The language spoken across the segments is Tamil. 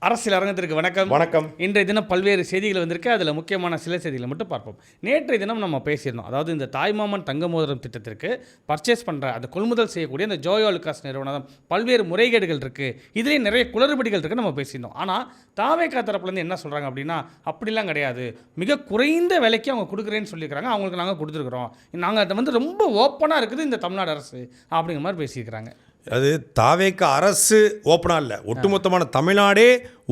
அரசியல் அரங்கத்திற்கு வணக்கம். வணக்கம். இன்றைய தினம் பல்வேறு செய்திகள் வந்திருக்கு. அதில் முக்கியமான சில செய்திகளை மட்டும் பார்ப்போம். நேற்றைய தினம் நம்ம பேசியிருந்தோம். அதாவது இந்த தாய்மாமன் தங்க மோதிரம் திட்டத்திற்கு பர்ச்சேஸ் பண்ணுற அந்த கொள்முதல் செய்யக்கூடிய அந்த ஜோயோ லுகாஸ் நிறுவனம் பல்வேறு முறைகேடுகள் இருக்குது, இதிலே நிறைய குளறுபடிகள் இருக்குது நம்ம பேசியிருந்தோம். ஆனால் தாவேகா தரப்புலேருந்து என்ன சொல்கிறாங்க அப்படின்னா, அப்படிலாம் கிடையாது, மிக குறைந்த விலைக்கு அவங்க கொடுக்குறேன்னு சொல்லியிருக்கிறாங்க, அவங்களுக்கு நாங்கள் கொடுத்துருக்குறோம், நாங்கள் அதை வந்து ரொம்ப ஓப்பனாக இருக்குது இந்த தமிழ்நாடு அரசு அப்படிங்கிற மாதிரி பேசியிருக்கிறாங்க. அது தாவேகா அரசு ஓப்பனாக இல்லை, ஒட்டுமொத்தமான தமிழ்நாடே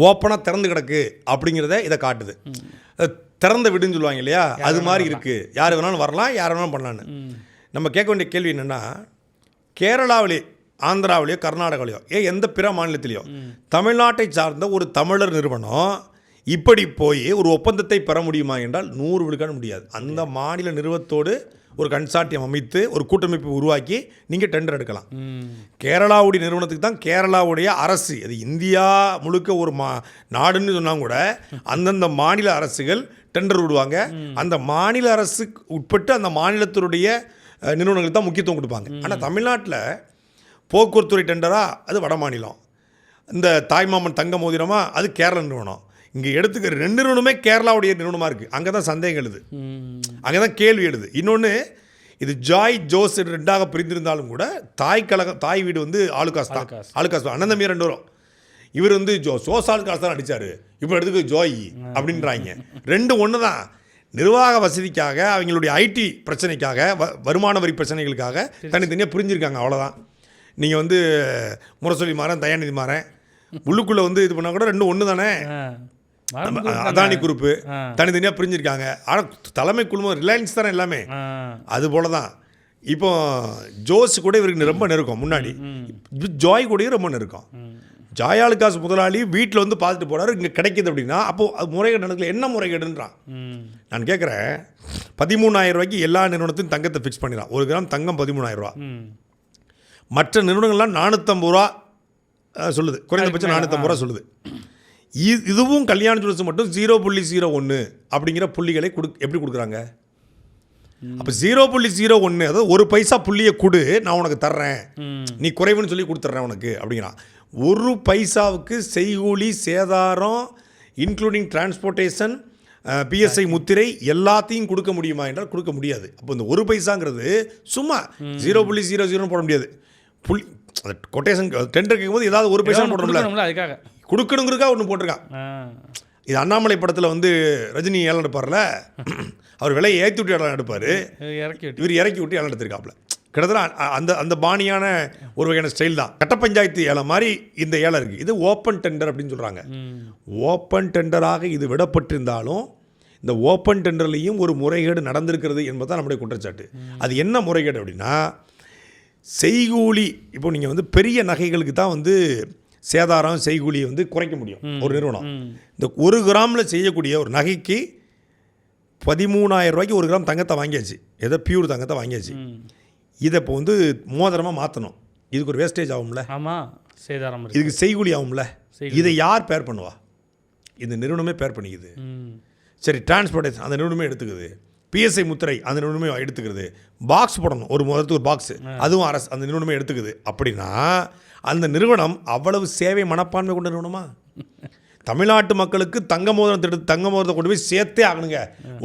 ஓப்பனாக திறந்து கிடக்கு அப்படிங்கிறத இதை காட்டுது. திறந்த விடுன்னு சொல்லுவாங்க இல்லையா, அது மாதிரி இருக்குது. யார் வேணாலும் வரலாம், யார் வேணாலும் பண்ணலான்னு. நம்ம கேட்க வேண்டிய கேள்வி என்னென்னா, கேரளாவிலே, ஆந்திராவிலையோ, கர்நாடகாவிலையோ, எந்த பிற மாநிலத்திலையோ தமிழ்நாட்டை சார்ந்த ஒரு தமிழர் நிறுவனம் இப்படி போய் ஒரு ஒப்பந்தத்தை பெற முடியுமா என்றால் 100 விழுக்காடு முடியாது. அந்த மாநில நிறுவனத்தோடு ஒரு கன்சார்ட்டியம் அமைத்து ஒரு கூட்டமைப்பு உருவாக்கி நீங்கள் டெண்டர் எடுக்கலாம். கேரளாவுடைய நிறுவனத்துக்கு தான் கேரளாவுடைய அரசு, அது இந்தியா முழுக்க ஒரு நாடுன்னு சொன்னால் கூட அந்தந்த மாநில அரசுகள் டெண்டர் விடுவாங்க. அந்த மாநில அரசுக்கு உட்பட்டு அந்த மாநிலத்தினுடைய நிறுவனங்களுக்கு தான் முக்கியத்துவம் கொடுப்பாங்க. ஆனால் தமிழ்நாட்டில் போக்குவரத்துறை டெண்டராக அது வட மாநிலம், இந்த தாய்மாமன் தங்க மோதிரமா அது கேரள நிறுவனம். இங்கே எடுத்துக்கிற 2 நிறுவனமே கேரளாவுடைய நிறுவனமாக இருக்குது. அங்கே தான் சந்தேகம் எழுது, அங்கே தான் கேள்வி எழுது. இன்னொன்று, இது ஜாய் ஜோஸ் 2ஆக பிரிந்திருந்தாலும் கூட தாய் வீடு வந்து ஆலுகாஸ் தான். ஆலுகாஸ் அண்ணன் தம்பி 2 வரும். இவர் வந்து சோஸ் ஆலுகாஸ் தான் அடித்தார், இப்போ எடுத்துக்க ஜோய் அப்படின்றாங்க. 2 ஒன்று தான். நிர்வாக வசதிக்காக, அவங்களுடைய ஐடி பிரச்சனைக்காக, வருமான வரி பிரச்சனைகளுக்காக தனித்தனியாக பிரிஞ்சிருக்காங்க, அவ்வளோதான். நீங்கள் வந்து முரசொலி மாறன், தயாநிதி மாறன் உள்ளுக்குள்ளே வந்து இது பண்ணால் கூட 2 ஒன்று தானே. அதானி குரூப்பு தனித்தனியாக பிரிஞ்சிருக்காங்க. ஆனால் தலைமை குழுமம் ரிலையன்ஸ் தானே எல்லாமே, அது போல தான். இப்போ ஜோஸ் கூட இவருக்கு ரொம்ப நெருக்கம், முன்னாடி ஜாய் கூடயும் ரொம்ப நெருக்கம். ஜாய் ஆலுகாஸ் முதலாளி வீட்டில் வந்து பார்த்துட்டு போகிறாரு, இங்கே கிடைக்கிது அப்படின்னா அப்போது அது முறைகேடு நடக்கல. என்ன முறைகேடுன்றான் நான் கேட்குறேன். 13,000 ரூபாய்க்கு எல்லா நிறுவனத்தையும் தங்கத்தை ஃபிக்ஸ் பண்ணிடலாம். 1 கிராம் தங்கம் 13,000 ரூபா. மற்ற நிறுவனங்கள்லாம் 450 ரூபா சொல்லுது, குறைந்தபட்சம் 450 ரூபா சொல்லுது. இதுவும் கல்யாண ஜுவல்ஸ் மட்டும் 0.01 அப்படிங்கிற புள்ளிகளை எப்படி கொடுக்குறாங்க? அப்போ 0.01, அதாவது 1 பைசா புள்ளியை கொடு, நான் உனக்கு தர்றேன், நீ குறைவுன்னு சொல்லி கொடுத்துட்றேன் உனக்கு அப்படிங்கிறான். 1 பைசாவுக்கு செய்கூலி சேதாரம் இன்க்ளூடிங் டிரான்ஸ்போர்ட்டேஷன், பிஎஸ்ஐ முத்திரை எல்லாத்தையும் கொடுக்க முடியுமா என்றால் கொடுக்க முடியாது. அப்போ இந்த 1 பைசாங்கிறது சும்மா 0.00 போட முடியாது. கொட்டேஷன் டெண்டர் கேட்கும்போது ஏதாவது 1 பைசா போடணும்ல, அதுக்காக கொடுக்கணுங்கிறதுக்காக ஒன்று போட்டிருக்கான். இது அண்ணாமலை படத்தில் வந்து ரஜினி ஏலம் எடுப்பார்ல, அவர் விலையை ஏற்றி விட்டு ஏலம் எடுப்பார், இவர் இறக்கி விட்டு ஏலம் எடுத்திருக்காப்புல. கிட்டத்தட்ட அந்த பாணியான ஒரு வகையான ஸ்டைல் தான். கட்ட பஞ்சாயத்து ஏலம் மாதிரி இந்த ஏலம் இருக்குது. இது ஓப்பன் டெண்டர் அப்படின்னு சொல்கிறாங்க. ஓப்பன் டெண்டராக இது விடப்பட்டிருந்தாலும் இந்த ஓப்பன் டெண்டர்லேயும் ஒரு முறைகேடு நடந்திருக்கிறது என்பது தான் நம்முடைய குற்றச்சாட்டு. அது என்ன முறைகேடு அப்படின்னா, செய்கூலி, இப்போ நீங்கள் வந்து பெரிய நகைகளுக்கு தான் வந்து சேதாரம் செய்கூலியை வந்து குறைக்க முடியும் ஒரு நிறுவனம். இந்த 1 கிராமில் செய்யக்கூடிய ஒரு நகைக்கு 13,000 ரூபாய்க்கு 1 கிராம் தங்கத்தை வாங்கியாச்சு, ஏதோ பியூர் தங்கத்தை வாங்கியாச்சு. இதை இப்போ வந்து மோதிரமாக மாற்றணும், இதுக்கு ஒரு வேஸ்டேஜ் ஆகும்ல, சேதாரம், இதுக்கு செய்கூலி ஆகும்ல. இதை யார் பேர் பண்ணுவா? இந்த நிறுவனமே பேர் பண்ணிக்குது. சரி, டிரான்ஸ்போர்ட்டேஷன் அந்த நிறுவனமே எடுத்துக்குது, பிஎஸ்ஐ முத்திரை அந்த நிறுவனமே எடுத்துக்கிறது, பாக்ஸ் போடணும் ஒரு முதலத்துக்கு ஒரு பாக்ஸ், அதுவும் அரசு அந்த நிறுவனமே எடுத்துக்குது. அப்படின்னா அந்த நிறுவனம் அவ்வளவு சேவை மனப்பான்மை கொண்ட நிறுவனமா? தமிழ்நாட்டு மக்களுக்கு தங்க மோதிரத்தை கொண்டு போய் சேர்த்தே ஆகணுங்க.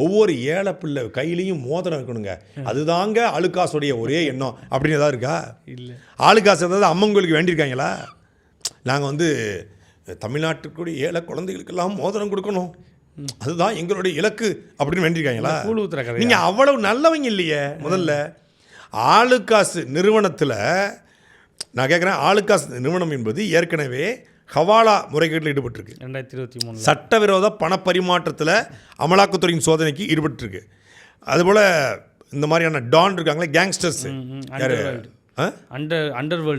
ஒவ்வொரு ஏழை பிள்ளை கையிலையும் மோதிரம் இருக்கணுங்க. அதுதாங்க ஆலுகாஸுடைய ஒரே எண்ணம் அப்படின்னு ஏதாவது இருக்கா? இல்லை. ஆலுகாஸ் ஏதாவது அம்மங்களுக்கு வேண்டியிருக்காங்களா? நாங்கள் வந்து தமிழ்நாட்டுக்குடைய ஏழை குழந்தைகளுக்கெல்லாம் மோதிரம் கொடுக்கணும், அதுதான் எங்களுடைய இலக்கு அப்படின்னு வேண்டியிருக்காங்களா? நீங்கள் அவ்வளவு நல்லவங்க இல்லையே. முதல்ல ஆலுகாஸ் நிறுவனத்தில் நான் கேட்குறேன், ஆலுகாஸ் நிறுவனம் என்பது ஏற்கனவே ஹவாலா முறைகேட்டில் ஈடுபட்டிருக்கு. 2023 சட்டவிரோத பணப்பரிமாற்றத்தில் அமலாக்கத்துறையின் சோதனைக்கு ஈடுபட்டிருக்கு. அதுபோல் இந்த மாதிரியான டான் இருக்காங்களே, கேங்ஸ்டர்ஸ்,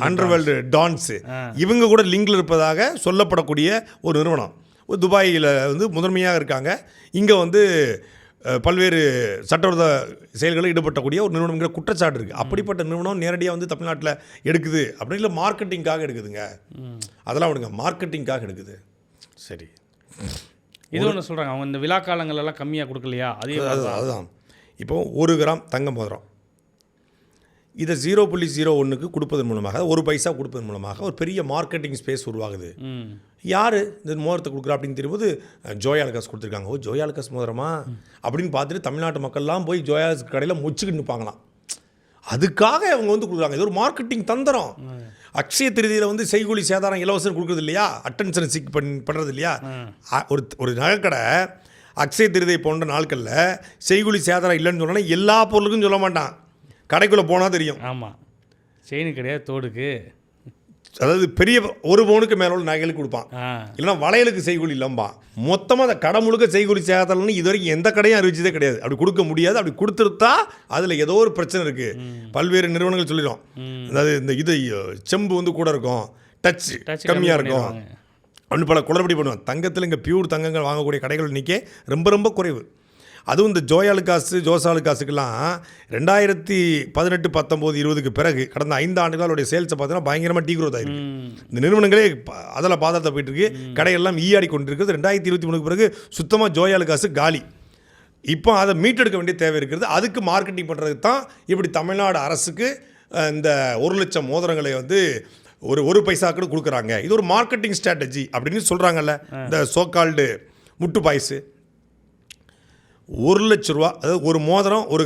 அண்டர்வேர்ல்டு டான்ஸு, இவங்க கூட லிங்கில் இருப்பதாக சொல்லப்படக்கூடிய ஒரு நிறுவனம் துபாயில் வந்து முதன்மையாக இருக்காங்க. இங்கே வந்து பல்வேறு சட்டவிரோத செயல்களில் ஈடுபட்டக்கூடிய ஒரு நிறுவனங்கிற குற்றச்சாட்டு இருக்குது. அப்படிப்பட்ட நிறுவனம் நேரடியாக வந்து தமிழ்நாட்டில் எடுக்குது அப்படின்னு இல்லை, மார்க்கெட்டிங்காக எடுக்குதுங்க. அதெல்லாம் விடுங்க, மார்க்கெட்டிங்காக எடுக்குது. சரி, இது ஒன்று சொல்கிறாங்க, அவங்க இந்த விழா காலங்களெல்லாம் கம்மியாக கொடுக்கலையா? அதுதான். இப்போ 1 கிராம் தங்கம் மோதிரம் இதை 0.01க்கு கொடுப்பதன் மூலமாக, 1 பைசா கொடுப்பதன் மூலமாக ஒரு பெரிய மார்க்கெட்டிங் ஸ்பேஸ் உருவாகுது. யார் இந்த மோதிரத்தை கொடுக்குறா அப்படின்னு தெரியும்போது ஜோயா அலுகாஸ் கொடுத்துருக்காங்க. ஓ ஜோயா அலுகாஸ் மோதிரமா அப்படின்னு பார்த்துட்டு தமிழ்நாட்டு மக்கள்லாம் போய் ஜோயா அலுகாஸ் கடையில் முச்சுக்கிட்டு நிற்பாங்களாம். அதுக்காக அவங்க வந்து கொடுக்குறாங்க. இது ஒரு மார்க்கெட்டிங் தந்திரம். அக்ஷய திருதியில் வந்து செய்கூலி சேதாரம் இலவசம் கொடுக்குறது இல்லையா, அட்டென்ஷன் சீக் பண்ணுறது இல்லையா. ஒரு நகைக்கடை அக்ஷய திருதியை போன்ற நாட்களில் செய்கூலி சேதாரம் இல்லைன்னு சொன்னோன்னா எல்லா பொருளுக்கும் சொல்ல மாட்டான், கடைக்குள்ளே போனால் தெரியும். ஆமாம், செயின் கிடையாது, தோடுக்கு, அதாவது பெரிய ஒரு பவுனுக்கு மேலே உள்ள நகைகளுக்கு கொடுப்பான். இல்லைன்னா வளையலுக்கு செய்கூலி இல்லைம்பான். மொத்தமாக அந்த கடை முழுக்க செய்கூலி சேதாரம்னு இது வரைக்கும் எந்த கடையும் அறிவிச்சதே கிடையாது. அப்படி கொடுக்க முடியாது. அப்படி கொடுத்துருத்தா அதில் ஏதோ ஒரு பிரச்சனை இருக்குது. பல்வேறு நிறுவனங்கள் சொல்லிடும். அதாவது இந்த இது செம்பு வந்து கூட இருக்கும், டச் கம்மியாக இருக்கும், ஒன்று பல குளறுபடி பண்ணுவான். தங்கத்தில் இங்கே பியூர் தங்கங்கள் வாங்கக்கூடிய கடைகள் எண்ணிக்கை ரொம்ப ரொம்ப குறைவு. அதுவும் இந்த ஜோயா அலுகாஸு ஜோசா அலுகாஸுக்கெல்லாம் 2018, 19, 20க்கு பிறகு கடந்த 5 ஆண்டுகளோடைய சேல்ஸை பார்த்தீங்கன்னா பயங்கரமாக டீ க்ரோத் ஆகிருக்கு. இந்த நிறுவனங்களே அதில் பாதாளத்தை போயிட்டுருக்கு, கடையெல்லாம் ஈயாடி கொண்டு இருக்குது. 2023க்கு பிறகு சுத்தமாக ஜோயா அலுகாஸு காலி. இப்போ அதை மீட்டெடுக்க வேண்டிய தேவை இருக்கிறது. அதுக்கு மார்க்கெட்டிங் பண்ணுறதுக்கு தான் இப்படி தமிழ்நாடு அரசுக்கு இந்த 1 லட்சம் மோதிரங்களை வந்து ஒரு பைசாக்கு கொடுக்குறாங்க. இது ஒரு மார்க்கெட்டிங் ஸ்ட்ராட்டஜி அப்படின்னு சொல்கிறாங்கல்ல. இந்த சோகால்டு முட்டு பாய்ஸு 1 லட்ச ரூபா, அதாவது ஒரு மோதிரம் 1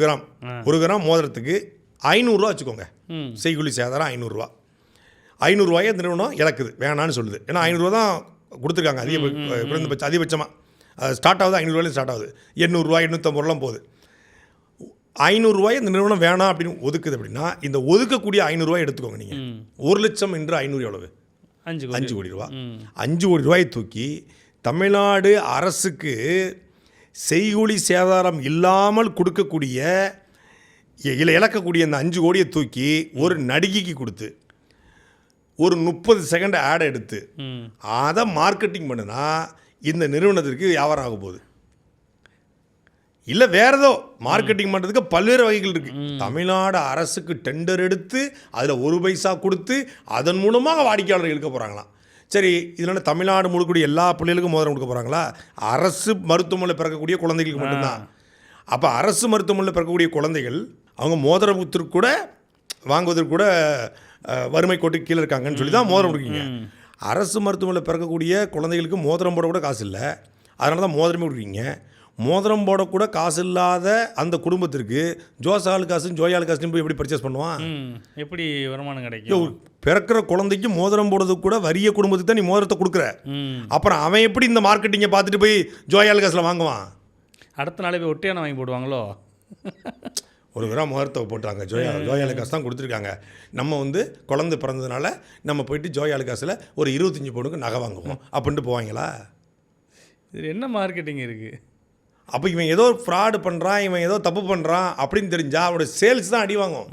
கிராம் மோதிரத்துக்கு 500 ரூபா வச்சுக்கோங்க. செய்கூலி சேதாரம் 500 ரூபா. 500 ரூபாயை இந்த நிறுவனம் இழக்குது, வேணான்னு சொல்லுது. ஏன்னா 500 ரூபா தான் கொடுத்துருக்காங்க குறைந்தபட்சம், அதிகபட்சமாக ஸ்டார்ட் ஆகுது 500 ரூபாயிலும் ஸ்டார்ட் ஆகுது. 800 ரூபா 850 ரூபாலாம் போகுது. 500 ரூபாய் இந்த நிறுவனம் வேணாம் அப்படின்னு ஒதுக்குது. அப்படின்னா இந்த ஒதுக்கக்கூடிய 500 ரூபாய் எடுத்துக்கோங்க. நீங்கள் 1 லட்சம் என்று 500 எவ்வளவு? 5 கோடி ரூபா. 5 கோடி ரூபாயை தூக்கி தமிழ்நாடு அரசுக்கு செய்கூலி சேதாரம் இல்லாமல் கொடுக்கக்கூடிய இழக்கக்கூடிய அந்த 5 கோடியை தூக்கி ஒரு நடிகைக்கு கொடுத்து ஒரு 30 செகண்ட் ஆடை எடுத்து அதை மார்க்கெட்டிங் பண்ணுனா இந்த நிறுவனத்திற்கு வியாபாரம் ஆக போகுது. இல்லை வேற ஏதோ மார்க்கெட்டிங் பண்ணுறதுக்கு பல்வேறு வகைகள் இருக்குது. தமிழ்நாடு அரசுக்கு டெண்டர் எடுத்து அதில் 1 பைசா கொடுத்து அதன் மூலமாக வாடிக்கையாளர்கள் இழுக்க போகிறாங்களாம். சரி, இதனால தமிழ்நாடு முழுக்கூடிய எல்லா பிள்ளைகளுக்கும் மோதிரம் கொடுக்க போகிறாங்களா? அரசு மருத்துவமனையில் பிறக்கக்கூடிய குழந்தைகளுக்கு மட்டும்தான். அப்போ அரசு மருத்துவமனையில் பிறக்கக்கூடிய குழந்தைகள் அவங்க மோதிரத்திற்கு கூட வாங்குவதற்கு கூட வறுமை கோட்டுக்கு கீழே இருக்காங்கன்னு சொல்லி தான் மோதிரம் கொடுக்கீங்க. அரசு மருத்துவமனையில் பிறக்கக்கூடிய குழந்தைகளுக்கு மோதிரம் போட கூட காசு இல்லை, அதனால தான் மோதிரமே கொடுக்குறீங்க. மோதிரம் போடக்கூட காசு இல்லாத அந்த குடும்பத்திற்கு ஜோசா அலுகாஸும் ஜோயா அலுகாஸும் போய் எப்படி பர்ச்சேஸ் பண்ணுவான்? எப்படி வருமானம் கிடைக்கும்? பிறக்கிற குழந்தைக்கு மோதிரம் போடுறதுக்கு கூட வறிய குடும்பத்துக்கு தான் நீ மோதிரத்தை கொடுக்குற. அப்புறம் அவன் எப்படி இந்த மார்க்கெட்டிங்கை பார்த்துட்டு போய் ஜோயா அலுகாஸில் வாங்குவான்? அடுத்த நாளே போய் ஒட்டியான வாங்கி போடுவாங்களோ? 1 கிராம் மோதிரத்தை போட்டாங்க, ஜோயா அலுகாஸ் தான் கொடுத்துருக்காங்க. நம்ம வந்து குழந்தை பிறந்ததுனால நம்ம போயிட்டு ஜோயா அலுகாஸில் ஒரு 25 பவுனுக்கு நகை வாங்குவோம் அப்படின்ட்டு போவாங்களா? இது என்ன மார்க்கெட்டிங் இருக்குது? அப்போ இவன் ஏதோ ஃப்ராடு பண்ணுறான், இவன் ஏதோ தப்பு பண்ணுறான் அப்படின்னு தெரிஞ்சால் அவனோட சேல்ஸ் தான் அடி வாங்கும்.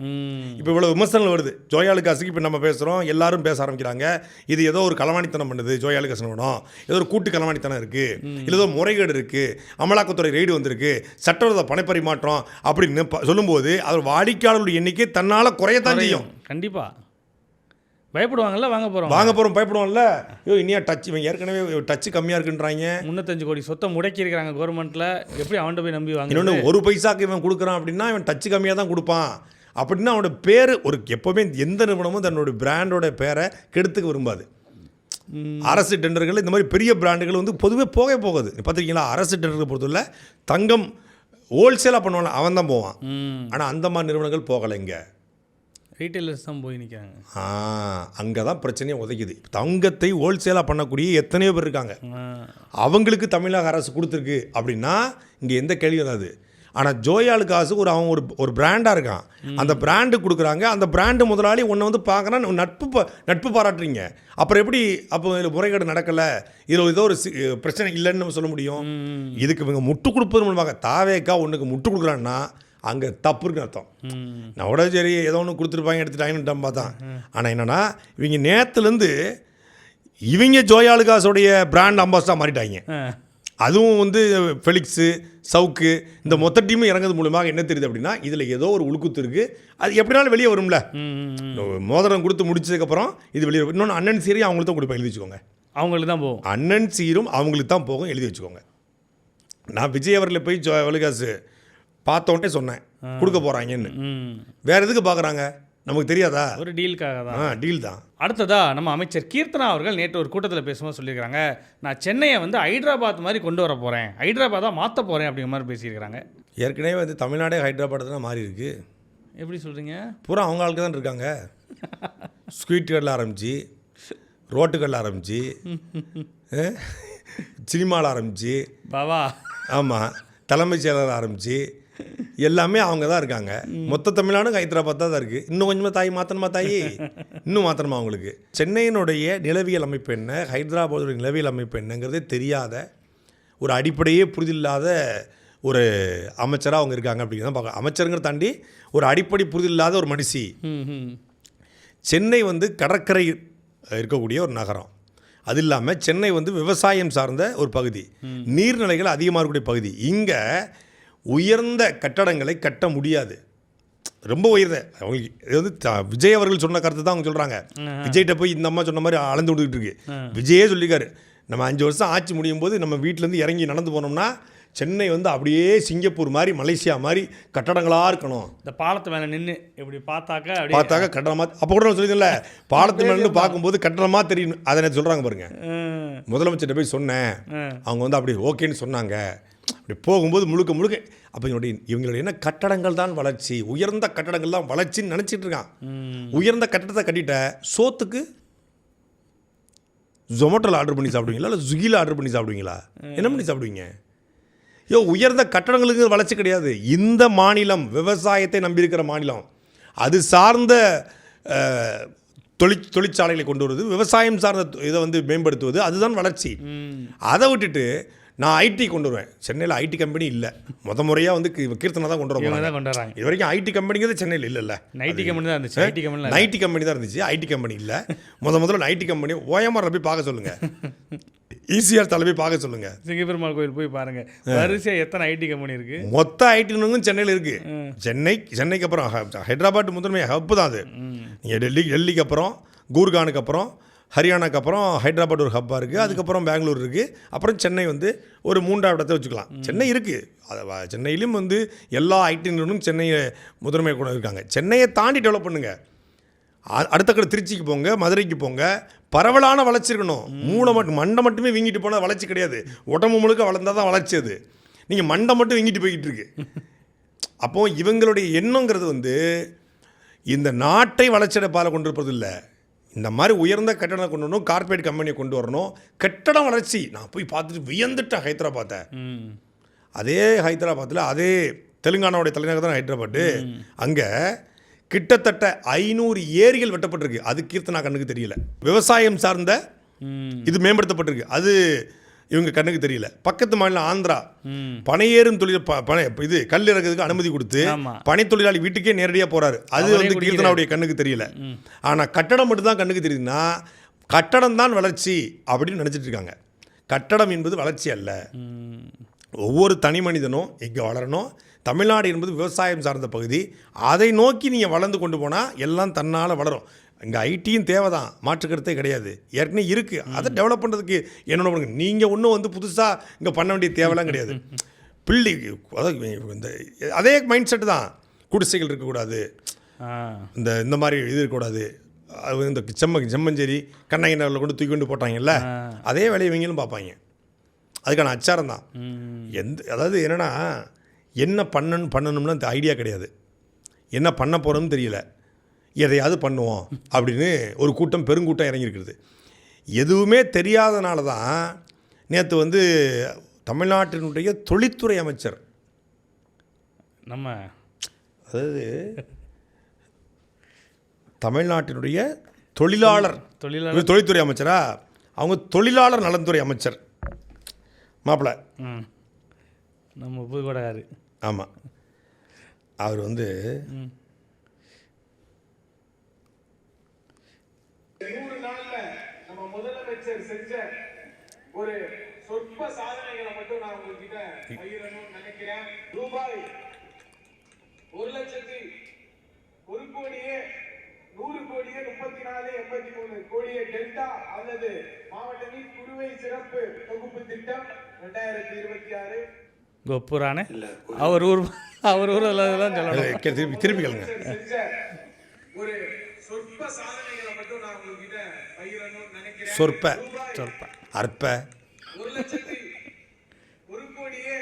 இப்போ இவ்வளோ விமர்சனங்கள் வருது ஜோயா அலுகாஸுக்கு. இப்போ நம்ம பேசுகிறோம், எல்லாரும் பேச ஆரம்பிக்கிறாங்க, இது ஏதோ ஒரு களவாணித்தனம் பண்ணுது ஜோயா அலுகாஸ் நிறுவனம், ஏதோ ஒரு கூட்டு களவாணித்தனம் இருக்குது, இல்லை ஏதோ முறைகேடு இருக்குது, அமலாக்கத்துறை ரெய்டு வந்திருக்கு, சட்டவிரோத பணப்பரிமாற்றம் அப்படின்னு சொல்லும்போது அது வாடிக்கையாளர்களுடைய எண்ணிக்கை தன்னால் குறையத்தான் செய்யும். கண்டிப்பாக பயப்படுவாங்கல்ல, வாங்க போகிறோம் பயப்படுவாங்கல்ல. ஐயோ இனியா டச், இவன் ஏற்கனவே டச்சு கம்மியாக இருக்குன்றாங்க. 305 கோடி சொத்தை முடக்கி இருக்கிறாங்க கவர்மெண்ட்டில், எப்படி அவன்கிட்ட போய் நம்பி வாங்க? இன்னொன்று 1 பைசாக்கு இவன் கொடுக்குறான் அப்படின்னா இவன் டச்சு கம்மியாக தான் கொடுப்பான் அப்படின்னா அவனோட பேர் ஒரு எப்போவுமே எந்த நிறுவனமும் தன்னோட பிராண்டோட பேரை கெடுத்துக்க விரும்பாது. அரசு டெண்டர்கள் இந்த மாதிரி பெரிய பிராண்டுகள் வந்து பொதுவே போகுது. பார்த்துருக்கீங்களா? அரசு டெண்டர்கள் பொறுத்தவரை தங்கம் ஹோல்சேலாக பண்ணுவாங்க, அவன் தான் போவான். ஆனால் அந்த மாதிரி நிறுவனங்கள் போகலை. இங்கே ரீட்டைலர்ஸ் தான் போய் நிற்கிறாங்க. அங்கே தான் பிரச்சனையை உதைக்குது. தங்கத்தை ஹோல்சேலாக பண்ணக்கூடிய எத்தனையோ பேர் இருக்காங்க, அவங்களுக்கு தமிழக அரசு கொடுத்துருக்கு அப்படின்னா இங்கே எந்த கேள்வியும் வராது. ஆனால் ஜோயா அலுகாஸுக்கு அவன் ஒரு பிராண்டாக இருக்கான், அந்த பிராண்டு கொடுக்குறாங்க. அந்த பிராண்டு முதலாளி உன்னை வந்து பார்க்குறான், நட்பு பாராட்டுறீங்க. அப்புறம் எப்படி அப்போ இதில் முறைகேடு நடக்கலை, இதில் ஏதோ ஒரு பிரச்சனை இல்லைன்னு நம்ம சொல்ல முடியும்? இதுக்கு இவங்க முட்டு கொடுப்பது மூலமாக தாவேக்கா ஒன்றுக்கு முட்டு கொடுக்குறான்னா அங்கே தப்பு இருக்குன்னு அர்த்தம். நான் கூட சரி ஏதோ ஒன்று கொடுத்துருப்பாங்க எடுத்துட்டாங்கன்னு பார்த்தான். ஆனால் என்னென்னா இவங்க நேற்றுலேருந்து இவங்க ஜோயா அலுகாஸோடைய பிராண்ட் அம்பாஸ்டாக மாறிட்டாங்க. அதுவும் வந்து ஃபெலிக்ஸு சவுக்கு இந்த மொத்த டீமும் இறங்குறது மூலமாக என்ன தெரியுது அப்படின்னா இதில் ஏதோ ஒரு உள்குத்து இருக்குது. அது எப்படினாலும் வெளியே வரும்ல. மோதிரம் கொடுத்து முடிச்சதுக்கப்புறம் இது வெளியே. இன்னொன்று அண்ணன் சீரையும் அவங்களுக்கு தான் கொடுப்பேன், எழுதி வச்சுக்கோங்க. அவங்களுக்கு தான் போகும். அண்ணன் சீரும் அவங்களுக்கு தான் போகும், எழுதி வச்சுக்கோங்க. நான் விஜய் அவர்களை போய் ஜோயா அலுகாஸ் பார்த்த உடனே சொன்னேன் கொடுக்க போகிறாங்கன்னு. வேறு எதுக்கு பார்க்குறாங்க? நமக்கு தெரியாதா? ஒரு டீலுக்காக தான். டீல் தான். அடுத்ததா நம்ம அமைச்சர் கீர்த்தனா அவர்கள் நேற்று ஒரு கூட்டத்தில் பேசும்போது சொல்லியிருக்காங்க, நான் சென்னையை வந்து ஹைதராபாத் மாதிரி கொண்டு வர போகிறேன், ஹைதராபாத்தாக மாற்ற போகிறேன் அப்படிங்கிற மாதிரி பேசியிருக்கிறாங்க. ஏற்கனவே வந்து தமிழ்நாடே ஹைதராபாத் தான் மாறி இருக்கு. எப்படி சொல்கிறீங்க? பூரா அவங்க ஆளுக்கு தான் இருக்காங்க. ஸ்வீட் கடையில் ஆரம்பித்து, ரோட்டு கடையில் ஆரம்பித்து, சினிமாவில் ஆரம்பித்து, பாவா ஆமாம் தலைமைச் செயலர் ஆரம்பித்து எல்லாமே அவங்க தான் இருக்காங்க. மொத்த தமிழ்நாடு ஹைதராபாத் தான் இருக்குது. இன்னும் கொஞ்சமாக தாய் மாற்றணுமா? தாயி இன்னும் மாற்றணுமா அவங்களுக்கு? சென்னையினுடைய நிலவியல் அமைப்பு என்ன, ஹைதராபாத்துடைய நிலவியல் அமைப்பு என்னங்கிறதே தெரியாத, ஒரு அடிப்படையே புரிதில்லாத ஒரு அமைச்சராக அவங்க இருக்காங்க அப்படிங்கிறத பார்க்க. அமைச்சருங்கிற தாண்டி ஒரு அடிப்படை புரிதில்லாத ஒரு மனுஷி. சென்னை வந்து கடற்கரை இருக்கக்கூடிய ஒரு நகரம். அது இல்லாமல் சென்னை வந்து விவசாயம் சார்ந்த ஒரு பகுதி, நீர்நிலைகள் அதிகமாக இருக்கக்கூடிய பகுதி. இங்கே உயர்ந்த கட்டடங்களை கட்ட முடியாது. ரொம்ப உயர்ந்த அவங்களுக்கு இது வந்து விஜய் அவர்கள் சொன்ன கருத்து தான் அவங்க சொல்கிறாங்க. விஜய்கிட்ட போய் இந்த அம்மா சொன்ன மாதிரி அளந்து விட்டுக்கிட்டு இருக்கு. விஜயே சொல்லிக்காரு, நம்ம 5 வருஷம் ஆட்சி முடியும் போது நம்ம வீட்டிலேருந்து இறங்கி நடந்து போனோம்னா சென்னை வந்து அப்படியே சிங்கப்பூர் மாதிரி, மலேசியா மாதிரி கட்டடங்களாக இருக்கணும். இந்த பாலத்து மேலே நின்று இப்படி பார்த்தாக்க கட்டடமாக, அப்போ கூட நான் சொல்லியிருந்தேன்ல, பாலத்து மேலே நின்று பார்க்கும்போது கட்டடமாக தெரியும். அதை நான் சொல்கிறாங்க பாருங்க. முதலமைச்சர்கிட்ட போய் சொன்னேன், அவங்க வந்து அப்படி ஓகேன்னு சொன்னாங்க. அப்படி போகும்போது முழுக்க அப்போ இவங்களுடைய என்ன கட்டடங்கள் தான் வளர்ச்சி, உயர்ந்த கட்டடங்கள் தான் வளர்ச்சின்னு நினச்சிட்டு இருக்கான். உயர்ந்த கட்டடத்தை கட்டிட்ட சோத்துக்கு ஜொமேட்டோவில் ஆர்டர் பண்ணி சாப்பிடுவீங்களா, இல்லை ஸ்விக்கியில் ஆர்டர் பண்ணி சாப்பிடுவீங்களா? என்ன பண்ணி சாப்பிடுவீங்க? உயர்ந்த கட்டடங்களுக்கு வளர்ச்சி கிடையாது. இந்த மாநிலம் விவசாயத்தை நம்பியிருக்கிற மாநிலம். அது சார்ந்த தொழிற்சாலைகளை கொண்டு வருவது, விவசாயம் சார்ந்த இதை வந்து மேம்படுத்துவது, அதுதான் வளர்ச்சி. அதை விட்டுட்டு நான் ஐடி கொண்டு வருவேன். சென்னையில் ஐடி கம்பெனி இல்லை. முறையாக வந்து கீர்த்தனை தான் கொண்டு வராங்க. இது வரைக்கும் ஐடி கம்பெனிங்கிறது சென்னையில் இல்லைல்ல. நைட்டி கம்பெனி தான் இருந்துச்சு. நைட்டி கம்பெனி தான் இருந்துச்சு, ஐடி கம்பெனி இல்லை. முதல்ல ஐடி கம்பெனி ஓஎம்ஆரில் போய் பார்க்க சொல்லுங்கள். ஈசிஆர் தலைமை பார்க்க சொல்லுங்க. சிங்கப்பெருமாள் கோயில் போய் பாருங்க, வரிசையாக எத்தனை ஐடி கம்பெனி இருக்கு. மொத்த ஐடி நிறுவனம் சென்னையில் இருக்கு. சென்னைக்கு அப்புறம் ஹைதராபாத் முதன்மை ஹப்பு தான் அது. நீங்கள் டெல்லிக்கு அப்புறம், கூர்கானுக்கு அப்புறம், ஹரியானாக்கு அப்புறம் ஹைதராபாத் ஒரு ஹப்பாக இருக்குது. அதுக்கப்புறம் பெங்களூர் இருக்குது. அப்புறம் சென்னை வந்து ஒரு 3ஆவது இடத்தை வச்சுக்கலாம். சென்னை இருக்குது. அதை சென்னையிலும் வந்து எல்லா ஐடி நிறுவனமும் சென்னையை முதன்மை கூட இருக்காங்க. சென்னையை தாண்டி டெவலப் பண்ணுங்கள். அடுத்த கடை திருச்சிக்கு போங்க, மதுரைக்கு போங்க. பரவலான வளர்ச்சி இருக்கணும். மண்டை மட்டுமே வீங்கிட்டு போனால் வளர்ச்சி கிடையாது. உடம்பு முழுக்க வளர்ந்தால் தான் வளர்ச்சி. அது நீங்கள் மண்டை மட்டும் வீங்கிட்டு போய்கிட்டு இருக்கு. அப்போது இவங்களுடைய எண்ணங்கிறது வந்து இந்த நாட்டை வளர்ச்சியோட பால கொண்டு இருப்பது இல்லை. இந்த மாதிரி உயர்ந்த கட்டடம் கொண்டு வரணும், கார்பரேட் கம்பெனியை கொண்டு வரணும், கட்டடம் வளர்ச்சி. நான் போய் பார்த்துட்டு வியந்துட்டேன் ஹைதராபாத்தை. அதே ஹைதராபாத்தில், அதே தெலுங்கானாவுடைய தலைநகர் தான் ஹைதராபாத்து. அங்கே கிட்டத்தட்ட 500 ஏரிகள் வெட்டப்பட்டிருக்கு. அது கீர்த்தனா கண்ணுக்கு தெரியல. விவசாயம் சார்ந்த இது மேம்படுத்தப்பட்டிருக்கு. அது இவங்க கண்ணுக்கு தெரியல. பக்கத்து மாநிலம் ஆந்திரா பனையேறும் தொழில் இது கல் இறக்குறதுக்கு அனுமதி கொடுத்து பனை தொழிலாளி வீட்டுக்கே நேரடியாக போகிறாரு. அது வந்து கீர்த்தனாவுடைய கண்ணுக்கு தெரியல. ஆனால் கட்டடம் மட்டும் தான் கண்ணுக்கு தெரியுதுன்னா கட்டடம் தான் வளர்ச்சி அப்படின்னு நினச்சிட்டு இருக்காங்க. கட்டடம் என்பது வளர்ச்சி அல்ல. ஒவ்வொரு தனி மனிதனும் இங்கே வளரணும். தமிழ்நாடு என்பது விவசாயம் சார்ந்த பகுதி. அதை நோக்கி நீங்கள் வளர்ந்து கொண்டு போனால் எல்லாம் தன்னால் வளரும். இங்கே ஐடியும் தேவை தான், மாற்றுக்கருத்தே கிடையாது. ஏற்கனவே இருக்குது. அதை டெவலப் பண்ணுறதுக்கு என்னென்ன பண்ணுங்க. நீங்கள் ஒன்றும் வந்து புதுசாக இங்கே பண்ண வேண்டிய தேவைலாம் கிடையாது. பிள்ளை அதாவது இந்த அதே மைண்ட் செட்டு தான். குடிசைகள் இருக்கக்கூடாது, இந்த மாதிரி இது இருக்கக்கூடாது. அது இந்த செம்மஞ்சேரி கண்ணகிணரில் கொண்டு தூக்கி கொண்டு போட்டாங்கல்ல, அதே வேலையை இவங்களும் பார்ப்பாங்க. அதுக்கான அச்சாரம் தான். அதாவது என்னென்னா, என்ன பண்ணணும்னா அந்த ஐடியா கிடையாது. என்ன பண்ண போகிறோம்னு தெரியல. எதையாவது பண்ணுவோம் அப்படின்னு ஒரு கூட்டம், பெருங்கூட்டம் இறங்கியிருக்கிறது. எதுவுமே தெரியாதனால தான் நேற்று வந்து தமிழ்நாட்டினுடைய தொழில்துறை அமைச்சர், அதாவது தமிழ்நாட்டினுடைய தொழில்துறை அமைச்சரா, அவங்க தொழிலாளர் நலன்துறை அமைச்சர் மாப்பிள்ளை நம்ம புதுக்கோட்டையாரு. ஆமாம், அவர் வந்து 100 நாள்ல நம்ம முதலமைச்சர் செஞ்ச ஒரு சொற்ப சாதனைகளை மட்டும் நான் உங்ககிட்ட பகிரணும்னு நினைக்கிறேன். ரூபாய் 1,01,00,000 கோடியே டெல்டா அல்லது மாவட்ட நீர் குறுவை சிறப்பு தொகுப்பு திட்டம் 2026. கொப்புரானே அவர் ஊர் அதெல்லாம் சொல்லணும். திருப்பி கேளுங்க. ஒரு சொற்ப சாதனைகளை மட்டும் நான் உங்ககிட்ட பகிரணும்னு நினைக்கிறேன். சொற்ப சொல்ப அற்ப 1 கோடியே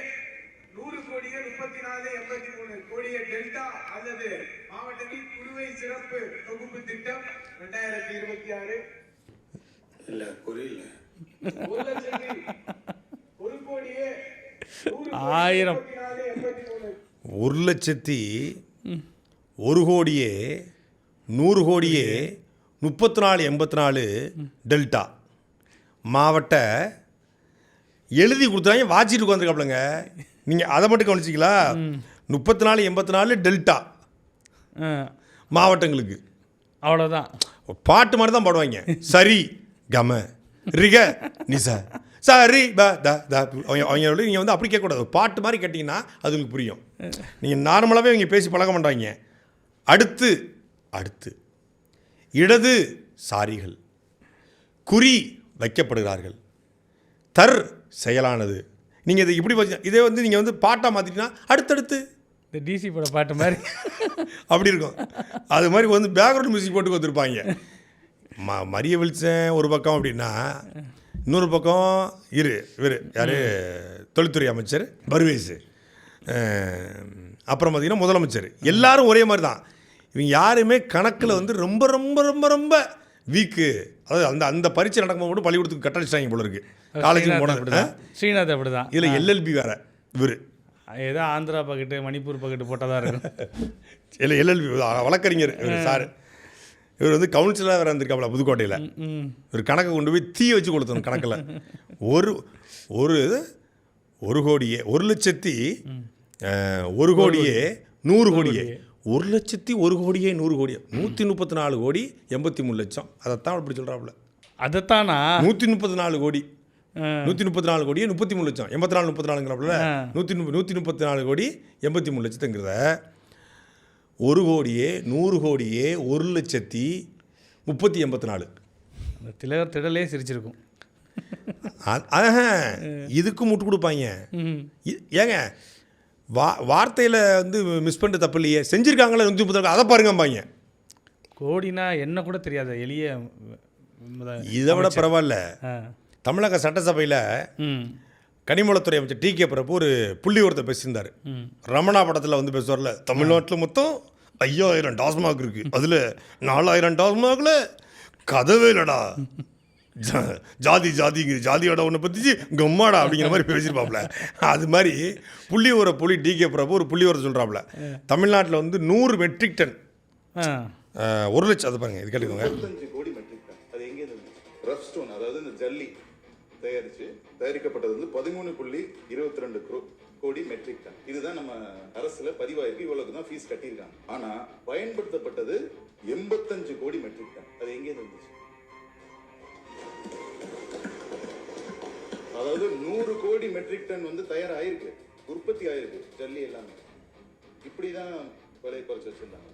100 கோடியே 34 83 கோடியே டெல்டா அல்லது மாவட்டத்தில் குறுவை சிறப்பு தொகுப்பு திட்டம் 2026 இல்ல புரியல. 1 கோடியே 1000 1 கோடியே 100 கோடியே 34 84 டெல்டா மாவட்ட எழுதி கொடுத்தாங்க, வாச்சிட்டு உட்காந்துருக்காப்லங்க. நீங்கள் அதை மட்டும் கவனிச்சிங்களா? 34 84 டெல்டா மாவட்டங்களுக்கு அவ்வளோதான். பாட்டு மாதிரி தான் பாடுவாங்க. சரி கம ரிக நிசா சரி ப த த அவங்க நீங்கள் வந்து அப்படி கேட்கக்கூடாது. பாட்டு மாதிரி கேட்டிங்கன்னா அது உங்களுக்கு புரியும். நீங்கள் நார்மலாகவே இவங்க பேசி பழக மாட்டாங்க. அடுத்து அடுத்து இடது சாரிகள் குறி வைக்கப்படுகிறார்கள். தர் செயலானது. நீங்கள் இதை இப்படி வச்சு இதே வந்து நீங்கள் வந்து பாட்டாக மாற்றிட்டீங்கன்னா அடுத்தடுத்து இந்த டிசி பட பாட்டு மாதிரி அப்படி இருக்கும். அது மாதிரி வந்து பேக்ரவுண்ட் மியூசிக் போட்டு வந்துருப்பாங்க. மரிய வில்சன் ஒரு பக்கம் அப்படின்னா, இன்னொரு பக்கம் இவர் யார், தொழில்துறை அமைச்சர் பர்வேஸ், அப்புறம் பார்த்திங்கன்னா முதலமைச்சர், எல்லாரும் ஒரே மாதிரி தான். இவங்க யாருமே கணக்கில் வந்து ரொம்ப ரொம்ப ரொம்ப ரொம்ப வீக்கு. அதாவது அந்த அந்த பரீட்சை நடக்கும்போது கூட பள்ளிக்கூடத்துக்கு கட்டடிச்சிட்டாங்க போல இருக்குது. காலேஜுக்கு போனது ஸ்ரீநாத் அப்படி தான். இதில் எல்எல்பி வேறு இவர் ஏதோ ஆந்திரா பக்கெட்டு மணிப்பூர் பக்கெட்டு போட்டதாக இருக்கும். இல்லை எல்எல்பி வழக்கறிஞர் இவர் சார். இவர் வந்து கவுன்சிலராக வேறு இருந்திருக்காப்புல புதுக்கோட்டையில். இவர் கணக்கை கொண்டு போய் தீ வச்சு கொடுத்தணும் கணக்கில். ஒரு ஒரு 1 கோடியே 1 கோடியே 100 கோடியே 1 கோடியே 100 கோடியே 134 கோடி 83 லட்சம். அதைத்தான் அப்படி சொல்கிறாப்புல. அதைத்தானா 134 கோடி 134 கோடியே 33 லட்சம் 84 34ங்கிறப்பல 134 கோடி 83 லட்சத்துங்கிறத 1 கோடியே 100 கோடியே 1,30,30,84. அந்த திடலே சிரிச்சிருக்கும். இதுக்கு முட்டு கொடுப்பாங்க. ஏங்க வார்த்தையில் வந்து மிஸ் பண்ணிட்டு தப்பு இல்லையே, செஞ்சுருக்காங்களே 130, அதை பாருங்கம்பாங்க. கோடினா என்ன கூட தெரியாத எளிய இதை விட பரவாயில்ல. தமிழக சட்டசபையில் கனிமூலத்துறை அமைச்சர் டி.கே. பிரபு ஒரு புள்ளி ஒருத்தர் பேசியிருந்தார். ரமணா படத்தில் வந்து பேசுவார்ல, தமிழ்நாட்டில் மொத்தம் 5000 டாஸ்மாக் இருக்குது, அதில் 4000 டாஸ்மாகில் கதவே இல்லைடா, ஜாதியோட ஒன்று பற்றிச்சு கம்மாடா அப்படிங்கிற மாதிரி பேசியிருப்பாப்புல. அது மாதிரி புள்ளி டி.கே. பிரபு ஒரு புள்ளி ஒருத்தர் சொல்கிறாப்புல, தமிழ்நாட்டில் வந்து 100 மெட்ரிக் டன் 1 லட்சம், அது பாருங்க, இது கேட்டுக்கோங்க, 25 கோடி மெட்ரிக் டன். அது எங்கே ரஃப் ஸ்டோன், அதாவது இந்த ஜல்லி தயாரிக்கப்பட்டது வந்து 13.22 கோடி மெட்ரிக் டன். இதுதான் நம்ம அரசுல பதிவாயிருக்கு. இவ்வளவுக்கு தான் ஃபீஸ் கட்டியிருக்காங்க. ஆனா பயன்படுத்தப்பட்டது 85 கோடி மெட்ரிக் டன். அது எங்கே இருந்துச்சு? அதாவது 100 கோடி மெட்ரிக் டன் வந்து தயாராயிருக்கு, உற்பத்தி ஆயிருக்கு, ஜல்லி எல்லாமே. இப்படிதான் விலை குறைச்சு வச்சிருந்தாங்க.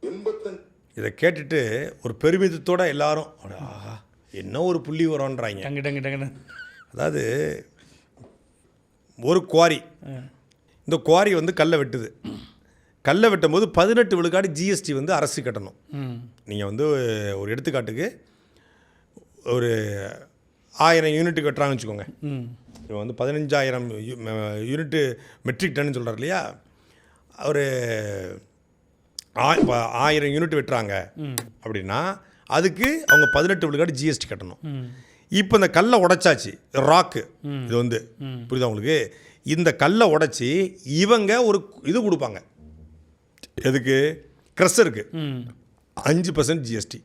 85. இதை கேட்டுட்டு ஒரு பெருமிதத்தோட எல்லாரும் ஆஹா என்ன ஒரு புள்ளி வரோன்றாங்க. டங்கு அதாவது ஒரு குவாரி, இந்த குவாரி வந்து கல்லை வெட்டுது. கல்லை வெட்டும் போது 18 விழுக்காடு ஜிஎஸ்டி வந்து அரசு கட்டணும். நீங்கள் வந்து ஒரு எடுத்துக்காட்டுக்கு ஒரு 1000 யூனிட்டுக்கு வெட்டுறாங்கன்னு வச்சுக்கோங்க. இப்போ வந்து 15,000 யூனிட்டு மெட்ரிக் டன் சொல்கிறார் இல்லையா, ஒரு 1000 யூனிட் வெட்டுறாங்க அப்படின்னா அதுக்கு அவங்க 18 விழுக்காடு ஜிஎஸ்டி கட்டணும். இப்போ இந்த கல்லை உடைச்சாச்சு, ராக்கு இது வந்து புரியுதா உங்களுக்கு? இந்த கல்லை உடைச்சி இவங்க ஒரு இது கொடுப்பாங்க, எதுக்கு? க்ரஷருக்கு 5% ஜிஎஸ்டி.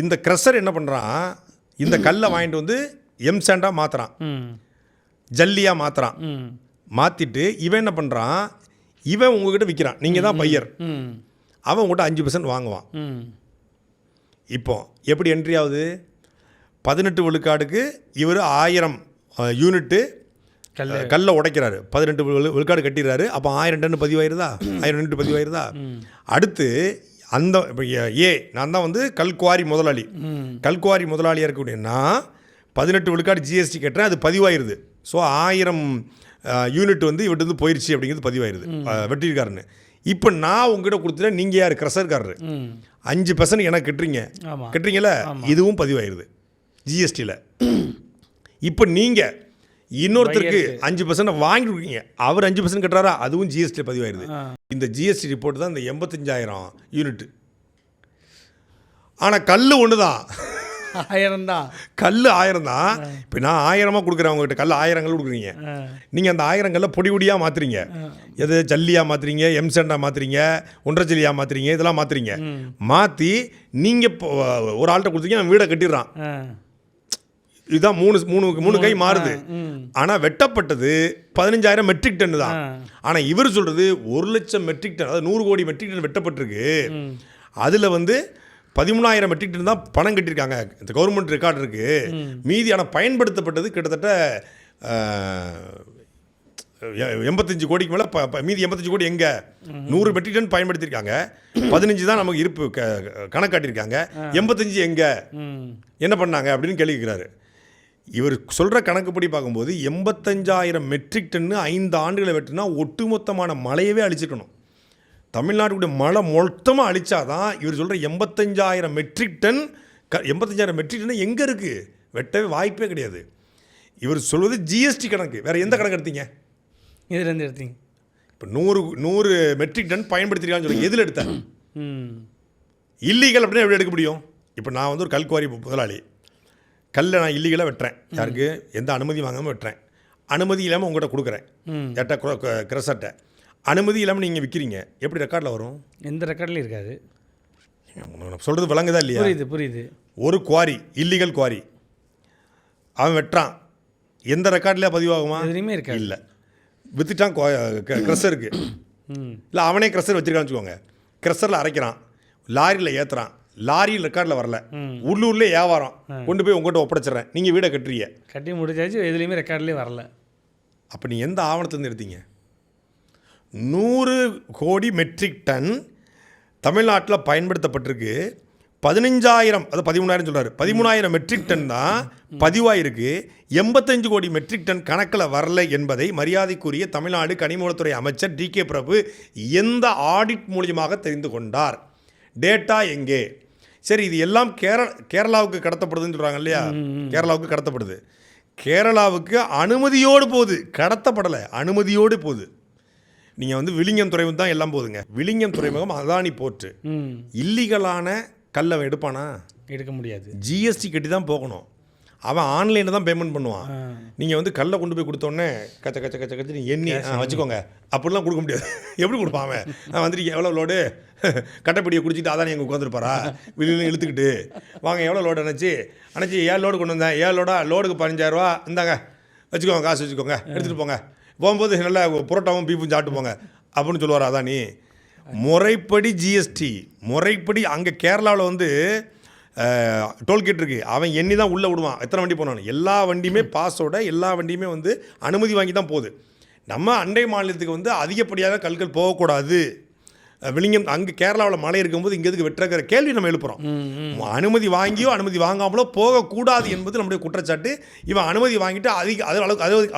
இந்த க்ரஷர் என்ன பண்ணுறான், இந்த கல்லை வாங்கிட்டு வந்து எம்சாண்டாக மாற்றுறான், ஜல்லியாக மாற்றுறான். மாற்றிட்டு இவன் என்ன பண்ணுறான், இவன் உங்ககிட்ட விற்கிறான், நீங்கள் தான் பையர், அவன் உங்கள்கிட்ட 5% வாங்குவான். இப்போ எப்படி என்ட்ரி ஆகுது? 18 விழுக்காடுக்கு இவர் 1000 யூனிட்டு கல்லை உடைக்கிறாரு, 18 விழுக்காடு கட்டிடுறாரு. அப்போ 1000 டன் பதிவாயிருதா, 1000 யூனிட் பதிவாயிருதா? அடுத்து அந்த இப்போ நான் தான் வந்து கல்குவாரி முதலாளி, கல்குவாரி முதலாளியாக இருக்கக்கூடியன்னா 18 விழுக்காடு ஜிஎஸ்டி கட்டுறேன், அது பதிவாயிருது. ஸோ 1000 யூனிட் வந்து இவர்கிட்ட வந்து போயிடுச்சு அப்படிங்கிறது பதிவாயிருது, வெட்டியிருக்காருன்னு. இப்போ நான் உங்ககிட்ட கொடுத்துட்டேன், நீங்கள் யார் கிரஷர்காரரு, 5% எனக்கு கட்டுறீங்க, ஆமாம். கட்டுறீங்களா, இதுவும் பதிவாயிருது ஜிஎஸ்டியில். இப்போ நீங்கள் இன்னொருத்தருக்கு 5% வாங்கிருக்கீங்க, அவர் 5% கட்டுறாரா, அதுவும் ஜிஎஸ்டியில் பதிவாயிருது. இந்த ஜிஎஸ்டி ரிப்போர்ட் தான் இந்த 85,000 யூனிட். ஆனால் கல் ஒன்று தான், 1000 தான். கல் 1000 தான். இப்போ நான் 1000 கொடுக்குறேன் உங்ககிட்ட, கல் 1000 கல் கொடுக்குறீங்க. நீங்கள் அந்த 1000 கல்லை பொடி பொடியாக மாற்றுறீங்க, எது ஜல்லியாக மாற்றுறீங்க, எம்செண்டாக மாற்றுறீங்க, ஒன்றரை ஜல்லியாக மாற்றுறீங்க, இதெல்லாம் மாற்றுறீங்க. மாற்றி நீங்கள் இப்போ ஒரு ஆள்கிட்ட கொடுத்தீங்க, அவன் வீடை கட்டிடுறான். இதுதான் மூணு கை மாறுது. ஆனால் வெட்டப்பட்டது 15,000 மெட்ரிக் டன் தான். ஆனால் இவர் சொல்கிறது 1,00,000 மெட்ரிக் டன், அதாவது 100 கோடி மெட்ரிக் டன் வெட்டப்பட்டிருக்கு. அதில் வந்து 13,000 மெட்ரிக் டன் தான் பணம் கட்டியிருக்காங்க, இந்த கவர்மெண்ட் ரெக்கார்டு இருக்குது. மீதி ஆனால் பயன்படுத்தப்பட்டது கிட்டத்தட்ட 85 கோடிக்கு மேலே. மீதி 85 கோடி எங்கே? 100 மெட்ரிக் டன் பயன்படுத்தியிருக்காங்க, 15 தான் நமக்கு இருப்பு கணக்கு காட்டியிருக்காங்க. 85 எங்கே, என்ன பண்ணாங்க அப்படின்னு கேள்விக்கிறாரு. இவர் சொல்கிற கணக்குப்படி பார்க்கும்போது 85,000 மெட்ரிக் டன்னு 5 ஆண்டுகளை வெட்டினா ஒட்டுமொத்தமான மழையவே அழிச்சிருக்கணும். தமிழ்நாட்டுடைய மழை மொத்தமாக அழிச்சாதான் இவர் சொல்கிற 85,000 மெட்ரிக் டன் 85,000 மெட்ரிக் டன் எங்கே இருக்குது? வெட்டவே வாய்ப்பே கிடையாது. இவர் சொல்வது ஜிஎஸ்டி கணக்கு, வேறு எந்த கணக்கு எடுத்தீங்க? இதுலேருந்து எடுத்தீங்க. இப்போ 100 மெட்ரிக் டன் பயன்படுத்திருக்கான்னு சொல்லி எதில் எடுத்தேன்? இல்லீகல் அப்படின்னா எப்படி எடுக்க முடியும்? இப்போ நான் வந்து ஒரு கல்குவாரி முதலாளி, கல்லை நான் இல்லீகலாக வெட்டுறேன், யாருக்கு எந்த அனுமதி வாங்காமல் வெட்டுறேன், அனுமதி இல்லாமல் உங்கள்கிட்ட கொடுக்குறேன், ஏட்டா கிரசட்டை அனுமதி இல்லாமல் நீங்கள் விற்கிறீங்க, எப்படி ரெக்கார்டில் வரும்? எந்த ரெக்கார்ட்லையும் இருக்காது. சொல்கிறது விளங்குதா இல்லையா? புரியுது. ஒரு குவாரி, இல்லீகல் குவாரி, அவன் வெட்டுறான், எந்த ரெக்கார்ட்லேயே பதிவாகுமா? எதுலையுமே இருக்காது. இல்லை, விற்றுட்டான் க்ரெஷருக்கு, இல்லை அவனே க்ரெஷர் வச்சுருக்கான்னு வச்சுக்கோங்க, க்ரெஷரில் அரைக்கிறான், லாரியில் ஏற்றுறான், லாரியில் ரெக்கார்டில் வரல, உள்ளூர்லேயே வியாபாரம், கொண்டு போய் உங்கள்கிட்ட ஒப்படைச்சிட்றேன், நீங்கள் வீடை கட்டுறீங்க, கட்டி முடிச்சாச்சு, எதுலேயுமே ரெக்கார்ட்லேயே வரல. அப்போ நீ எந்த ஆவணத்துலேருந்து எடுத்தீங்க? 100 கோடி மெட்ரிக் டன் தமிழ்நாட்டில் பயன்படுத்தப்பட்டிருக்கு. 15,000, அது 13,000 சொல்கிறார், 13,000 மெட்ரிக் டன் தான் பதிவாயிருக்கு. 85 கோடி மெட்ரிக் டன் கணக்கில் வரல என்பதை மரியாதைக்குரிய தமிழ்நாடு கனிமவளத்துறை அமைச்சர் டி.கே. பிரபு எந்த ஆடிட் மூலியமாக தெரிந்து கொண்டார்? டேட்டா எங்கே? சரி, இது எல்லாம் கேரளாவுக்கு கடத்தப்படுதுன்னு சொல்கிறாங்க இல்லையா? கேரளாவுக்கு கடத்தப்படுது. கேரளாவுக்கு அனுமதியோடு போகுது, கடத்தப்படலை, அனுமதியோடு போகுது. நீங்கள் வந்து விழிஞம் துறைமுகம் தான் எல்லாம் போகுதுங்க. விழிஞம் துறைமுகம் அதானி போர்ட்டு. இல்லீகலான கல்லை எடுப்பானா? எடுக்க முடியாது. ஜிஎஸ்டி கட்டி தான் போகணும். அவன் ஆன்லைனில் தான் பேமெண்ட் பண்ணுவான். நீங்கள் வந்து கல்லை கொண்டு போய் கொடுத்தோன்னே கச்ச நீ எண்ணி வச்சுக்கோங்க அப்படிலாம் கொடுக்க முடியாது. எப்படி கொடுப்பான் அவன்? வந்துட்டு எவ்வளோ லோடு, கட்டைப்படியை குடிச்சிட்டு அதான் எங்கள் உட்காந்துருப்பாரா வெளியில் இழுத்துக்கிட்டு, வாங்க எவ்வளோ லோடு அணைச்சி 7 லோடு கொண்டு வந்தேன், 7 லோடா, லோடுக்கு 15,000 இந்தாங்க வச்சுக்கோங்க, காசு வச்சுக்கோங்க, எடுத்துகிட்டு போங்க, போகும்போது நல்லா புரோட்டாவும் பீஃபும் சாப்பிட்டு போங்க அப்படின்னு சொல்லுவார் அதானி. முறைப்படி ஜிஎஸ்டி, முறைப்படி அங்கே கேரளாவில் வந்து டோல்கேட் இருக்குது, அவன் எண்ணி தான் உள்ளே விடுவான். எத்தனை வண்டி போனாலும் எல்லா வண்டியுமே பாஸோட, எல்லா வண்டியுமே வந்து அனுமதி வாங்கி தான் போகுது. நம்ம அண்டை மாநிலத்துக்கு வந்து அதிகப்படியாக கல்கள் போகக்கூடாது. விழிஞம் அங்கே கேரளாவில் மழை இருக்கும்போது இங்கே எதுக்கு வெட்டுறக்கிற கேள்வி நம்ம எழுப்புகிறோம். அனுமதி வாங்கியோ அனுமதி வாங்காமலோ போகக்கூடாது என்பது நம்முடைய குற்றச்சாட்டு. இவன் அனுமதி வாங்கிட்டு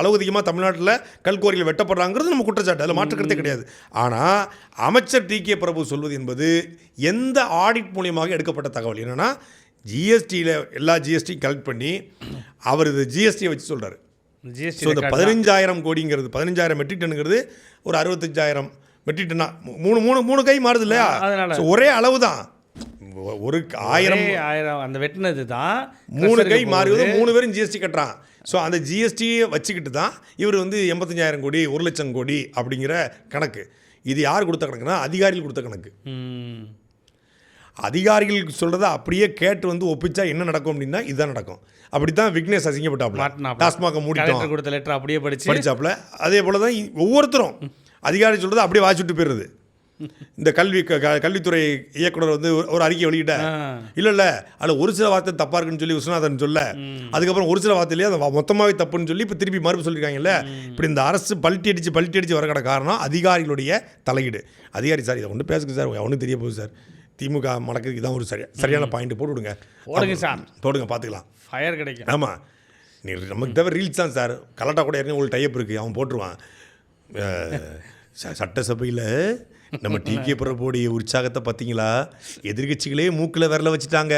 அளவு அதிகமாக தமிழ்நாட்டில் கல்குவாரிகள் வெட்டப்படுறாங்கிறது நம்ம குற்றச்சாட்டு, அதில் மாற்றுக்கிறதே கிடையாது. ஆனால் அமைச்சர் டி.கே. பிரபு சொல்வது என்பது எந்த ஆடிட் மூலியமாக எடுக்கப்பட்ட தகவல் என்னென்னா, ஜிஎஸ்டியில் எல்லா ஜிஎஸ்டியும் கலெக்ட் பண்ணி அவர் இது ஜிஎஸ்டியை வச்சு சொல்கிறார். ஸோ இந்த 15,000 கோடிங்கிறது, 15,000 மெட்ரிக் டன்னுங்கிறது ஒரு 65,000 மெட்ரிக் டன்னா, மூணு கை மாறுது இல்லையா? ஒரே அளவு தான், ஒரு 1000 அந்த வெட்டினது தான் 3 கை மாறுவது, 3 பேரும் ஜிஎஸ்டி கட்டுறான். ஸோ அந்த ஜிஎஸ்டியை வச்சுக்கிட்டு தான் இவர் வந்து 85,000 கோடி 1,00,000 கோடி அப்படிங்கிற கணக்கு. இது யார் கொடுத்த கணக்குனா அதிகாரிகள் கொடுத்த கணக்கு. அதிகாரிகளுக்கு சொல்கிறத அப்படியே கேட்டு வந்து ஒப்பிச்சா என்ன நடக்கும் அப்படின்னா இதுதான் நடக்கும். அப்படி தான் விக்னேஷ் அசிங்கப்பட்டாப்ல, டாஸ்மாக மூடிட்டோம் கொடுத்த லெட்டர் அப்படியே படிச்சாப்புல. அதே போல் தான் ஒவ்வொருத்தரும் அதிகாரி சொல்கிறது அப்படியே வாசிட்டு போயிடுறது. இந்த கல்வித்துறை இயக்குனர் வந்து ஒரு அறிக்கை வெளியிட்ட இல்லை அதில் ஒரு சில வார்த்தை தப்பாக இருக்குன்னு சொல்லி விஸ்வநாதன் சொல்ல, அதுக்கப்புறம் ஒரு சில வார்த்தையிலேயே அதை மொத்தமாகவே தப்புன்னு சொல்லி இப்போ திருப்பி மறுப்பு சொல்லியிருக்காங்கல்ல. இப்படி இந்த அரசு பல்ட்டி அடித்து வரக்கிற காரணம் அதிகாரிகளுடைய தலையீடு. அதிகாரி சார் இதை ஒன்று பேசுங்க சார், அவனுக்கு தெரிய போகுது சார், திமுக மடக்கிறதுக்கு தான் ஒரு சரியான பாயிண்ட் போட்டு விடுங்க, போடுங்க சார், போடுங்க பார்த்துக்கலாம், ஃபயர் கிடைக்கும். ஆமாம், நீ நமக்கு தேவை ரீல்ஸ் தான் சார். கலட்டா கூட ஏற்கனவே ஒரு டைப் இருக்குது, அவன் போட்டுருவான். சட்டசபையில் நம்ம டிகே பிரபுடைய உற்சாகத்தை பார்த்தீங்களா? எதிர்கட்சிகளே மூக்கில் விரல வச்சுட்டாங்க.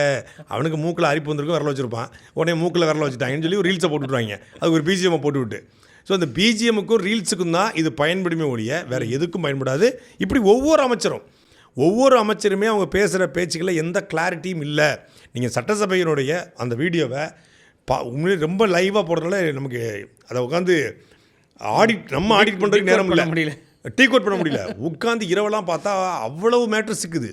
அவனுக்கு மூக்கில் அரிப்பு வந்திருக்கும், விரல வச்சுருப்பான். உடனே மூக்கில் விரல வச்சுட்டாங்கன்னு சொல்லி ஒரு ரீல்ஸை போட்டு விட்ருவாங்க. அது ஒரு பிஜிஎம்மை போட்டு விட்டு. ஸோ அந்த பிஜிஎம்முக்கும் ரீல்ஸுக்கும் தான் இது பயன்படுமே ஒழிய வேறு எதுக்கும் பயன்படாது. இப்படி ஒவ்வொரு அமைச்சருமே அவங்க பேசுகிற பேச்சுக்களில் எந்த கிளாரிட்டியும் இல்லை. நீங்கள் சட்டசபையினுடைய அந்த வீடியோவை உண்மையிலே ரொம்ப லைவாக போடுறதுனால நமக்கு அதை உட்காந்து நம்ம ஆடிட் பண்ணுறதுக்கு நேரம் இல்லை, டீகோட் பண்ண முடியல. உட்காந்து இரவெல்லாம் பார்த்தா அவ்வளவு மேட்ரு சிக்குது.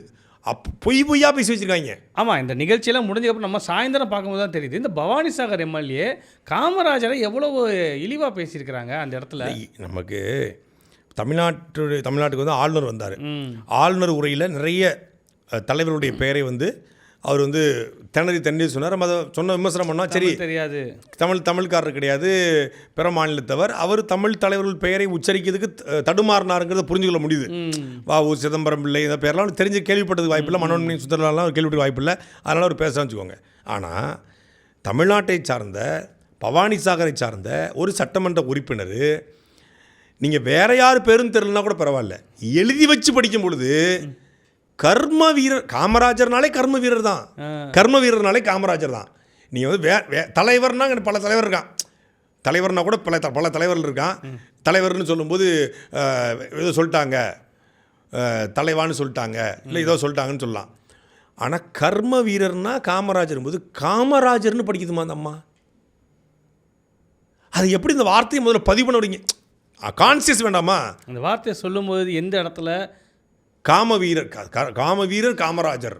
பொய்யா பேசி வச்சுருக்காங்க. ஆமாம், இந்த நிகழ்ச்சியெல்லாம் முடிஞ்சதுக்கப்புறம் நம்ம சாயந்தரம் பார்க்கும்போது தான் தெரியுது இந்த பவானி சாகர் எம்எல்ஏ காமராஜரை எவ்வளவு இழிவாக பேசியிருக்கிறாங்க அந்த இடத்துல. நமக்கு தமிழ்நாட்டுக்கு வந்து ஆளுநர் வந்தார். ஆளுநர் உரையில் நிறைய தலைவருடைய பெயரை வந்து அவர் வந்து திணறி சொன்னார். நம்ம அதை சொன்ன விமர்சனம் பண்ணால் சரி தெரியாது, தமிழ்காரர் கிடையாது, பிற மாநிலத்தவர், அவர் தமிழ் தலைவர்கள் பெயரை உச்சரிக்கிறதுக்கு தடுமாறினாருங்கிறத புரிஞ்சுக்கொள்ள முடியுது. வ.உ. சிதம்பரம் பிள்ளை இந்த பேரெல்லாம் தெரிஞ்சு கேள்விப்பட்டதுக்கு வாய்ப்பில்லை, மனோன்மணி சுந்தரலாலாம் கேள்விப்பட்ட வாய்ப்பில்லை, அதனால் அவர் பேச வச்சுக்கோங்க. ஆனால் தமிழ்நாட்டை சார்ந்த பவானி சாகரை சார்ந்த ஒரு சட்டமன்ற உறுப்பினர் நீங்கள் வேற யார் பேரும் தெரியலனா கூட பரவாயில்ல, எழுதி வச்சு படிக்கும் பொழுது கர்ம வீரர் காமராஜர்னாலே கர்ம வீரர் தான், கர்ம வீரர்னாலே காமராஜர் தான். நீங்கள் வந்து தலைவர்னா பல தலைவர் இருக்கான், தலைவர்னா கூட பல தலைவர்கள் இருக்கான். தலைவர்னு சொல்லும்போது ஏதோ சொல்லிட்டாங்க, தலைவான்னு சொல்லிட்டாங்க, இல்லை ஏதோ சொல்லிட்டாங்கன்னு சொல்லலாம். ஆனால் கர்ம வீரர்னா காமராஜர் போது காமராஜர்னு படிக்குதுமா அந்த அம்மா. அது எப்படி இந்த வார்த்தையை முதல்ல பதிவு பண்ண வரீங்க? கான்சியஸ் வேண்டாமா? அந்த வார்த்தையை சொல்லும்போது எந்த இடத்துல காமவீரர் காமராஜர்.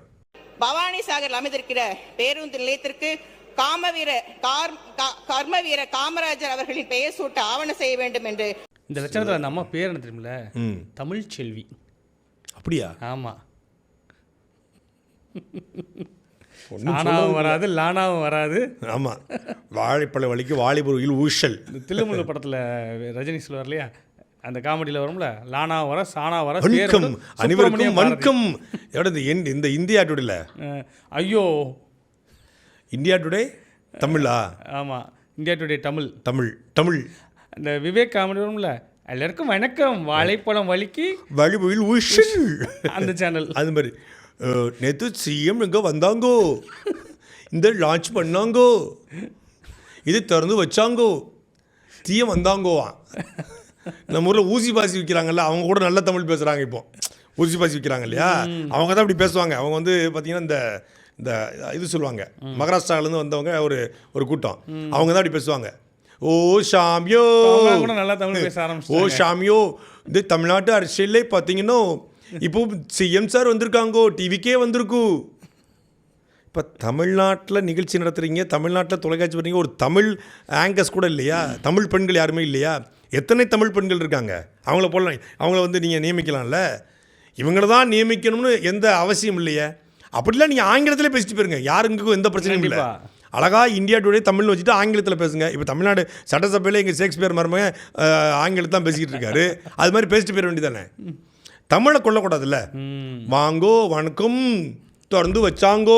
பவானி சாகர் அமைந்திருக்கிற பேருந்து நிலையத்திற்கு கர்ம வீரர் காமராஜர் அவர்களின் பெயர் சூட்ட ஆவணம் செய்ய வேண்டும் என்று இந்த லட்சணத்தில் அந்த அம்மா பேர் என்ன தெரியுமில்ல? தமிழ் செல்வி. அப்படியா? ஆமாம். லானாவும் வராது, லானாவும் வராது. ஆமாம், வாழைப்பழ வலிக்கு வாலிபுரியில் ஊஷல். தில்லுமுள்ளு படத்தில் ரஜினி சொல்லுவார் இல்லையா, அந்த காமெடியில் வரும்ல, லானா வர சானா வர அனைவருக்கும் வணக்கம். இந்த இந்தியா டுடேல ஐயோ இந்தியா டுடே தமிழா? ஆமாம், இந்தியா டுடே தமிழ் அந்த விவேக் காமெடி வரும்ல, எல்லாருக்கும் வணக்கம் வாழைப்பழம் வலிக்கு வாலிபுரியில் ஊஷல், அந்த சேனல். அது மாதிரி நேற்று சிஎம் எங்கே வந்தாங்கோ, இந்த லான்ச் பண்ணாங்கோ, இது திறந்து வச்சாங்கோ, சிஎம் வந்தாங்கோவா. நம்ம ஊரில் ஊசி பாசி விற்கிறாங்கல்ல, அவங்க கூட நல்ல தமிழ் பேசுகிறாங்க. இப்போ ஊசி பாசி விற்கிறாங்க இல்லையா, அவங்க தான் அப்படி பேசுவாங்க. அவங்க வந்து பார்த்திங்கன்னா இந்த இது சொல்லுவாங்க, மகாராஷ்டிராவிலேருந்து வந்தவங்க ஒரு கூட்டம், அவங்க தான் அப்படி பேசுவாங்க. ஓ ஷாமியோ, நல்லா தமிழ் பேச ஆரம்பிச்சு. ஓ ஷாமியோ, இந்த தமிழ்நாட்டு அரசியலே பார்த்தீங்கன்னா இப்போ சிஎம் சார் வந்திருக்காங்கோ, டிவிக்கே வந்திருக்கு. இப்போ தமிழ்நாட்டில் நிகழ்ச்சி நடத்துகிறீங்க, தமிழ்நாட்டில் தொலைக்காட்சி பண்ணுறீங்க, ஒரு தமிழ் ஆங்கர்ஸ் கூட இல்லையா? தமிழ் பெண்கள் யாருமே இல்லையா? எத்தனை தமிழ் பெண்கள் இருக்காங்க, அவங்கள போடலாம், அவங்கள வந்து நீங்கள் நியமிக்கலாம்ல. இவங்கள தான் நியமிக்கணும்னு எந்த அவசியம் இல்லையே. அப்படிலாம் நீங்கள் ஆங்கிலத்தில் பேசிட்டு போயிருங்க, யாருக்கும் எந்த பிரச்சனையும் இல்லை. அழகாக இந்தியா டுடே தமிழ்னு வச்சுட்டு ஆங்கிலத்தில் பேசுங்க. இப்போ தமிழ்நாடு சட்டசபையில் எங்கள் ஷேக்ஸ்பியர் மருமக ஆங்கிலத்தான் பேசிக்கிட்டு இருக்காரு, அது மாதிரி பேசிட்டு போயிட வேண்டியதானே. தமிழை கொள்ளக்கூடாதுல்ல. வாங்கோ வணக்கம் திறந்து வச்சாங்கோ.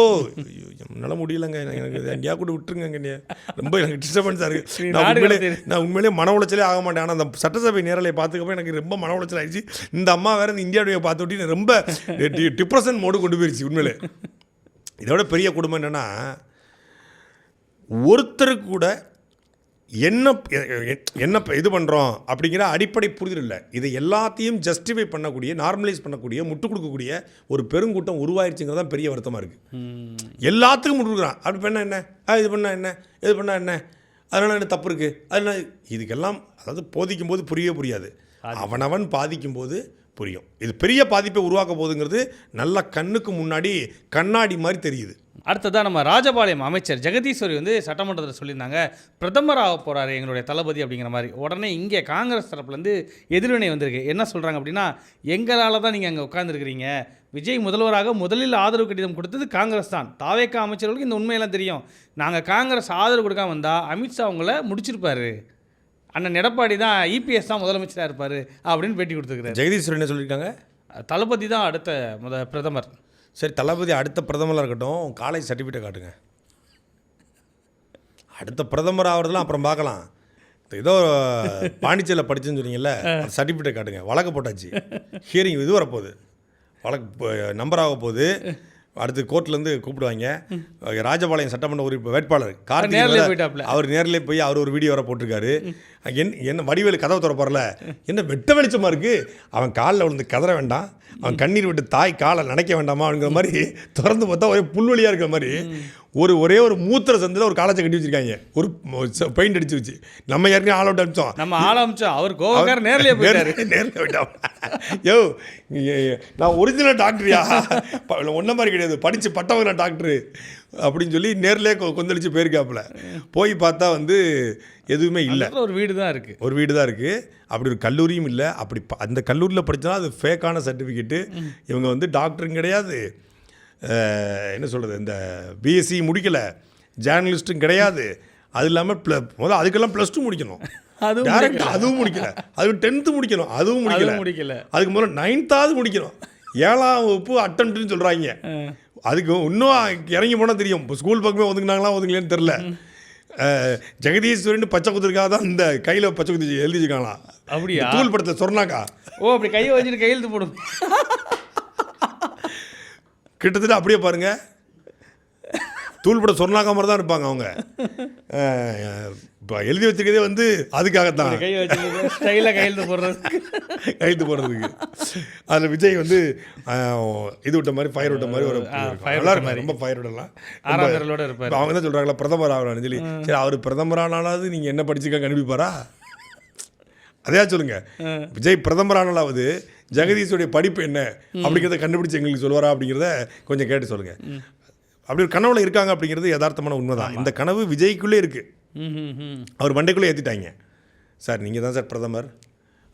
என்னால் முடியலைங்க, எனக்கு எங்கேயா கூட விட்டுருங்க, ரொம்ப எனக்கு டிஸ்டர்பன்ஸாக இருக்குது. நான் உண்மையிலே மன உளைச்சலே ஆக மாட்டேன். ஆனால் அந்த சட்டசபை நேரலை பார்த்துக்கப்போ எனக்கு ரொம்ப மன உளைச்சல் ஆகிடுச்சு. இந்த அம்மா வேறு இந்த இந்தியா டுடே பார்த்து விட்டு ரொம்ப டிப்ரெஷன் மோடு கொண்டு போயிடுச்சு. உண்மையிலே இதோட பெரிய குடும்பம் என்னென்னா, ஒருத்தருக்கு கூட என்ன இது பண்ணுறோம் அப்படிங்கிற அடிப்படை புரிதல் இல்லை. இதை எல்லாத்தையும் ஜஸ்டிஃபை பண்ணக்கூடிய, நார்மலைஸ் பண்ணக்கூடிய, முட்டுக் கொடுக்கக்கூடிய ஒரு பெருங்கூட்டம் உருவாயிருச்சுங்கிறது தான் பெரிய வருத்தமாக இருக்குது. எல்லாத்துக்கும் முட்டு கொடுக்குறான். அப்படி பண்ணால் என்ன, இது பண்ணால் என்ன, இது பண்ணால் என்ன, அதனால் என்ன தப்பு இருக்குது, அதனால் இதுக்கெல்லாம் அதாவது போதிக்கும் போது புரியாது, அவனவன் பாதிக்கும் போது புரியும். இது பெரிய பாதிப்பை உருவாக்க போகுதுங்கிறது நல்லா கண்ணுக்கு முன்னாடி கண்ணாடி மாதிரி தெரியுது. அடுத்ததான் நம்ம ராஜபாளையம் அமைச்சர் ஜெகதீஸ்வரி வந்து சட்டமன்றத்தில் சொல்லியிருந்தாங்க, பிரதமர் ஆக போகிறாரு எங்களுடைய தளபதி அப்படிங்கிற மாதிரி. உடனே இங்கே காங்கிரஸ் தரப்புலேருந்து எதிர்வினை வந்திருக்கு. என்ன சொல்கிறாங்க அப்படின்னா, எங்களால் தான் நீங்கள் அங்கே உட்காந்துருக்கிறீங்க, விஜய் முதல்வராக முதலில் ஆதரவு கடிதம் கொடுத்தது காங்கிரஸ் தான். தாவேக்கா அமைச்சர்களுக்கு இந்த உண்மையெல்லாம் தெரியும். நாங்கள் காங்கிரஸ் ஆதரவு கொடுக்காம வந்தால் அமித்ஷா அவங்கள முடிச்சிருப்பாரு, அண்ணன் எடப்பாடி தான் இபிஎஸ் தான் முதலமைச்சராக இருப்பார் அப்படின்னு பேட்டி கொடுத்துருக்காரு. ஜெகதீஸ்வரன் என்ன சொல்லியிருக்காங்க? தளபதி தான் அடுத்த பிரதமர். சரி, தளபதி அடுத்த பிரதமராக இருக்கட்டும், காலேஜ் சர்டிஃபிகேட் காட்டுங்க. அடுத்த பிரதமர் ஆகிறதுலாம் அப்புறம் பார்க்கலாம். ஏதோ பாண்டிச்சேரியில் படிச்சுன்னு சொன்னீங்கல்ல, சர்டிஃபிகேட் காட்டுங்க. வழக்கு போட்டாச்சு, ஹியரிங் இது வரப்போகுது, வழக்கு நம்பர் ஆக போகுது. அடுத்து கோர்ட்லேருந்து கூப்பிடுவாங்க. ராஜபாளையம் சட்டமன்ற உறுப்பினர் வேட்பாளர் கார்த்திக் அவர் நேரிலே போய் அவர் ஒரு வீடியோ வர போட்டிருக்காரு. என்ன வடிவேலு கதவை திறப்பார்ல, என்ன வெட்ட வெளிச்சமாக இருக்குது, அவன் காலில் விழுந்து கதற வேண்டாம், அவன் கண்ணீர் விட்டு தாய் காலை நினைக்க வேண்டாமா அப்படிங்கிற மாதிரி திறந்து பார்த்தா ஒரே புல்வெளியாக இருக்கிற மாதிரி ஒரே ஒரு மூத்திர சந்தில் ஒரு காலத்தை கட்டி வச்சிருக்காங்க, ஒரு பெயிண்ட் அடிச்சு வச்சு. நம்ம ஏற்கனவே ஆள் அவுட் அடிச்சோம், நம்ம ஆள் அமிச்சோம், அவர் கோவக்கார நேர்லேயே போயிட்டான். யோ நான் ஒரிஜினல் டாக்டரியா, ஒன்றை மாதிரி கிடையாது, படித்து பட்டவங்க டாக்டரு அப்படின்னு சொல்லி நேர்லேயே கொந்தளிச்சு போயிருக்காப்புல. போய் பார்த்தா வந்து எதுவுமே இல்லை, ஒரு வீடு தான் இருக்குது, ஒரு வீடு தான் இருக்குது. அப்படி ஒரு கல்லூரியும் இல்லை. அப்படி அந்த கல்லூரியில் படித்தா அது ஃபேக்கான சர்டிஃபிகேட்டு. இவங்க வந்து டாக்டரும் கிடையாது, என்ன சொல்கிறது, இந்த பிஎஸ்சி முடிக்கலை, ஜேர்னலிஸ்ட்டும் கிடையாது. அது இல்லாமல் முதல்ல அதுக்கெல்லாம் +2 முடிக்கணும், டேரக்டாக அதுவும் முடிக்கல. அதுக்கு 10th முடிக்கணும், அதுவும் முடிக்கல. அதுக்கு முதல்ல 9th முடிக்கணும். 7ஆம் வகுப்பு அட்டம்ப்ட்னு சொல்கிறாங்க. அதுக்கு இன்னும் இறங்கி போனால் தெரியும், இப்போ ஸ்கூல் பக்கமே ஒதுங்கினாங்களா ஒதுங்கலன்னு தெரில. ஜெகதீஸ்வரன் பச்சை குத்துருக்காக தான் இந்த கையில் பச்சை குத்தி எழுதிச்சுக்காங்களாம். அப்படியா? தூள் படத்தில் சொன்னாக்கா, ஓ அப்படி கையை வச்சுட்டு கையெழுத்து போடும். கிட்டத்தட்ட அப்படியே பாருங்க, தூள் படம் சொன்னாக்க மாதிரி தான் இருப்பாங்க அவங்க. இப்போ எழுதி வச்சுருக்கதே வந்து அதுக்காகத்தான், கை வச்சு ஸ்டைலாக கையெழுத்து போடுறதுக்கு. அதில் விஜய் வந்து இது விட்ட மாதிரி, ஃபயர் விட்ட மாதிரி ஒரு நல்லா இருக்கும், ரொம்ப ஃபயர் விடலாம். அவங்க தான் சொல்கிறாங்களா பிரதமர் ஆகலான்னு சொல்லி. சரி, அவர் பிரதமர் ஆனாலாவது நீங்கள் என்ன படிச்சுக்க அனுப்பிப்பாரா? அதையா சொல்லுங்க, விஜய் பிரதமர் ஆனாலாவது ஜெகதீஷுடைய படிப்பு என்ன அப்படிங்கிறத கண்டுபிடிச்சி எங்களுக்கு சொல்லுவாரா அப்படிங்கிறத கொஞ்சம் கேட்டு சொல்லுங்கள். அப்படி ஒரு கனவுல இருக்காங்க அப்படிங்கிறது யதார்த்தமான உண்மை தான். இந்த கனவு விஜய்க்குள்ளே இருக்குது, அவர் மண்டைக்குள்ளே ஏற்றிட்டாங்க. சார் நீங்கள் தான் சார் பிரதமர்,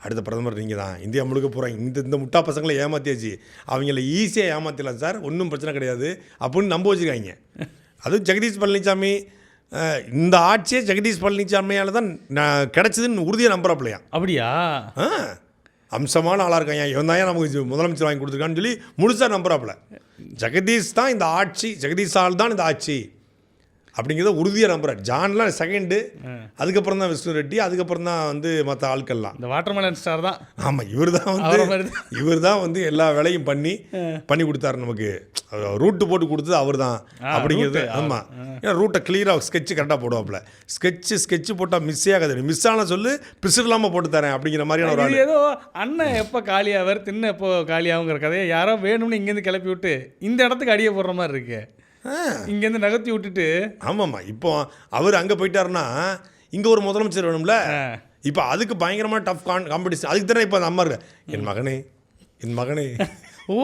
அடுத்த பிரதமர் நீங்கள் தான், இந்தியா முழுக்க போகிறாங்க, இந்த முட்டா பசங்களை ஏமாற்றியாச்சு, அவங்கள ஈஸியாக ஏமாற்றிடலாம் சார், ஒன்றும் பிரச்சனை கிடையாது அப்படின்னு நம்ப வச்சுருக்காங்க. அதுவும் ஜெகதீஷ் பழனிசாமி, இந்த ஆட்சியே ஜெகதீஷ் பழனிசாமியால் தான் கிடச்சிதுன்னு உறுதியாக நம்புறாப்பில்லையா? அப்படியா? அம்சமான ஆளாக இருக்காங்க, இவன் தான் நமக்கு முதலமைச்சர் வாங்கி கொடுத்துருக்கான்னு சொல்லி முழுசாக நம்புறாப்புல. ஜெகதீஷ் தான் இந்த ஆட்சி, ஜெகதீஷால் தான் இந்த ஆட்சி அப்படிங்கிறத உறுதியாக நம்புறாரு. ஜான்லாம் செகண்டு, அதுக்கப்புறம் தான் விஷ்ணு ரெட்டி, அதுக்கப்புறம் தான் வந்து மற்ற ஆட்கள்லாம். இந்த வாட்டர்மெலன் ஸ்டார் தான். ஆமாம், இவர் தான் வந்து எல்லா வேலையும் பண்ணி கொடுத்தாரு நமக்கு. ரூட்டு போட்டு கொடுத்தது அவர் தான் அப்படிங்கிறது. ஆமாம், ஏன்னா ரூட்டை கிளியராக ஸ்கெட்சு கரெக்டாக போடுவாப்புல. ஸ்கெட்சு போட்டால் மிஸ்ஸே ஆகாது, மிஸ் ஆன சொல்லு பிசு இல்லாமல் போட்டு தரேன் அப்படிங்கிற மாதிரியான ஒரு ஆள். ஏதோ அண்ணன் எப்போ காலியாவர் தின்ன எப்போ காலியாகுங்கிற கதையை யாரோ வேணும்னு இங்கேருந்து கிளப்பி விட்டு இந்த இடத்துக்கு அடியே போடுற மாதிரி இருக்கு, இங்கேருந்து நகர்த்தி விட்டுட்டு. ஆமாம்மா, இப்போ அவர் அங்கே போயிட்டாருன்னா இங்கே ஒரு முதலமைச்சர் வேணும்ல. இப்போ அதுக்கு பயங்கரமான டஃப் காம்படிஷன். அதுக்கு தானே இப்போ அந்த அம்மா இருக்கு, என் மகனே ஓ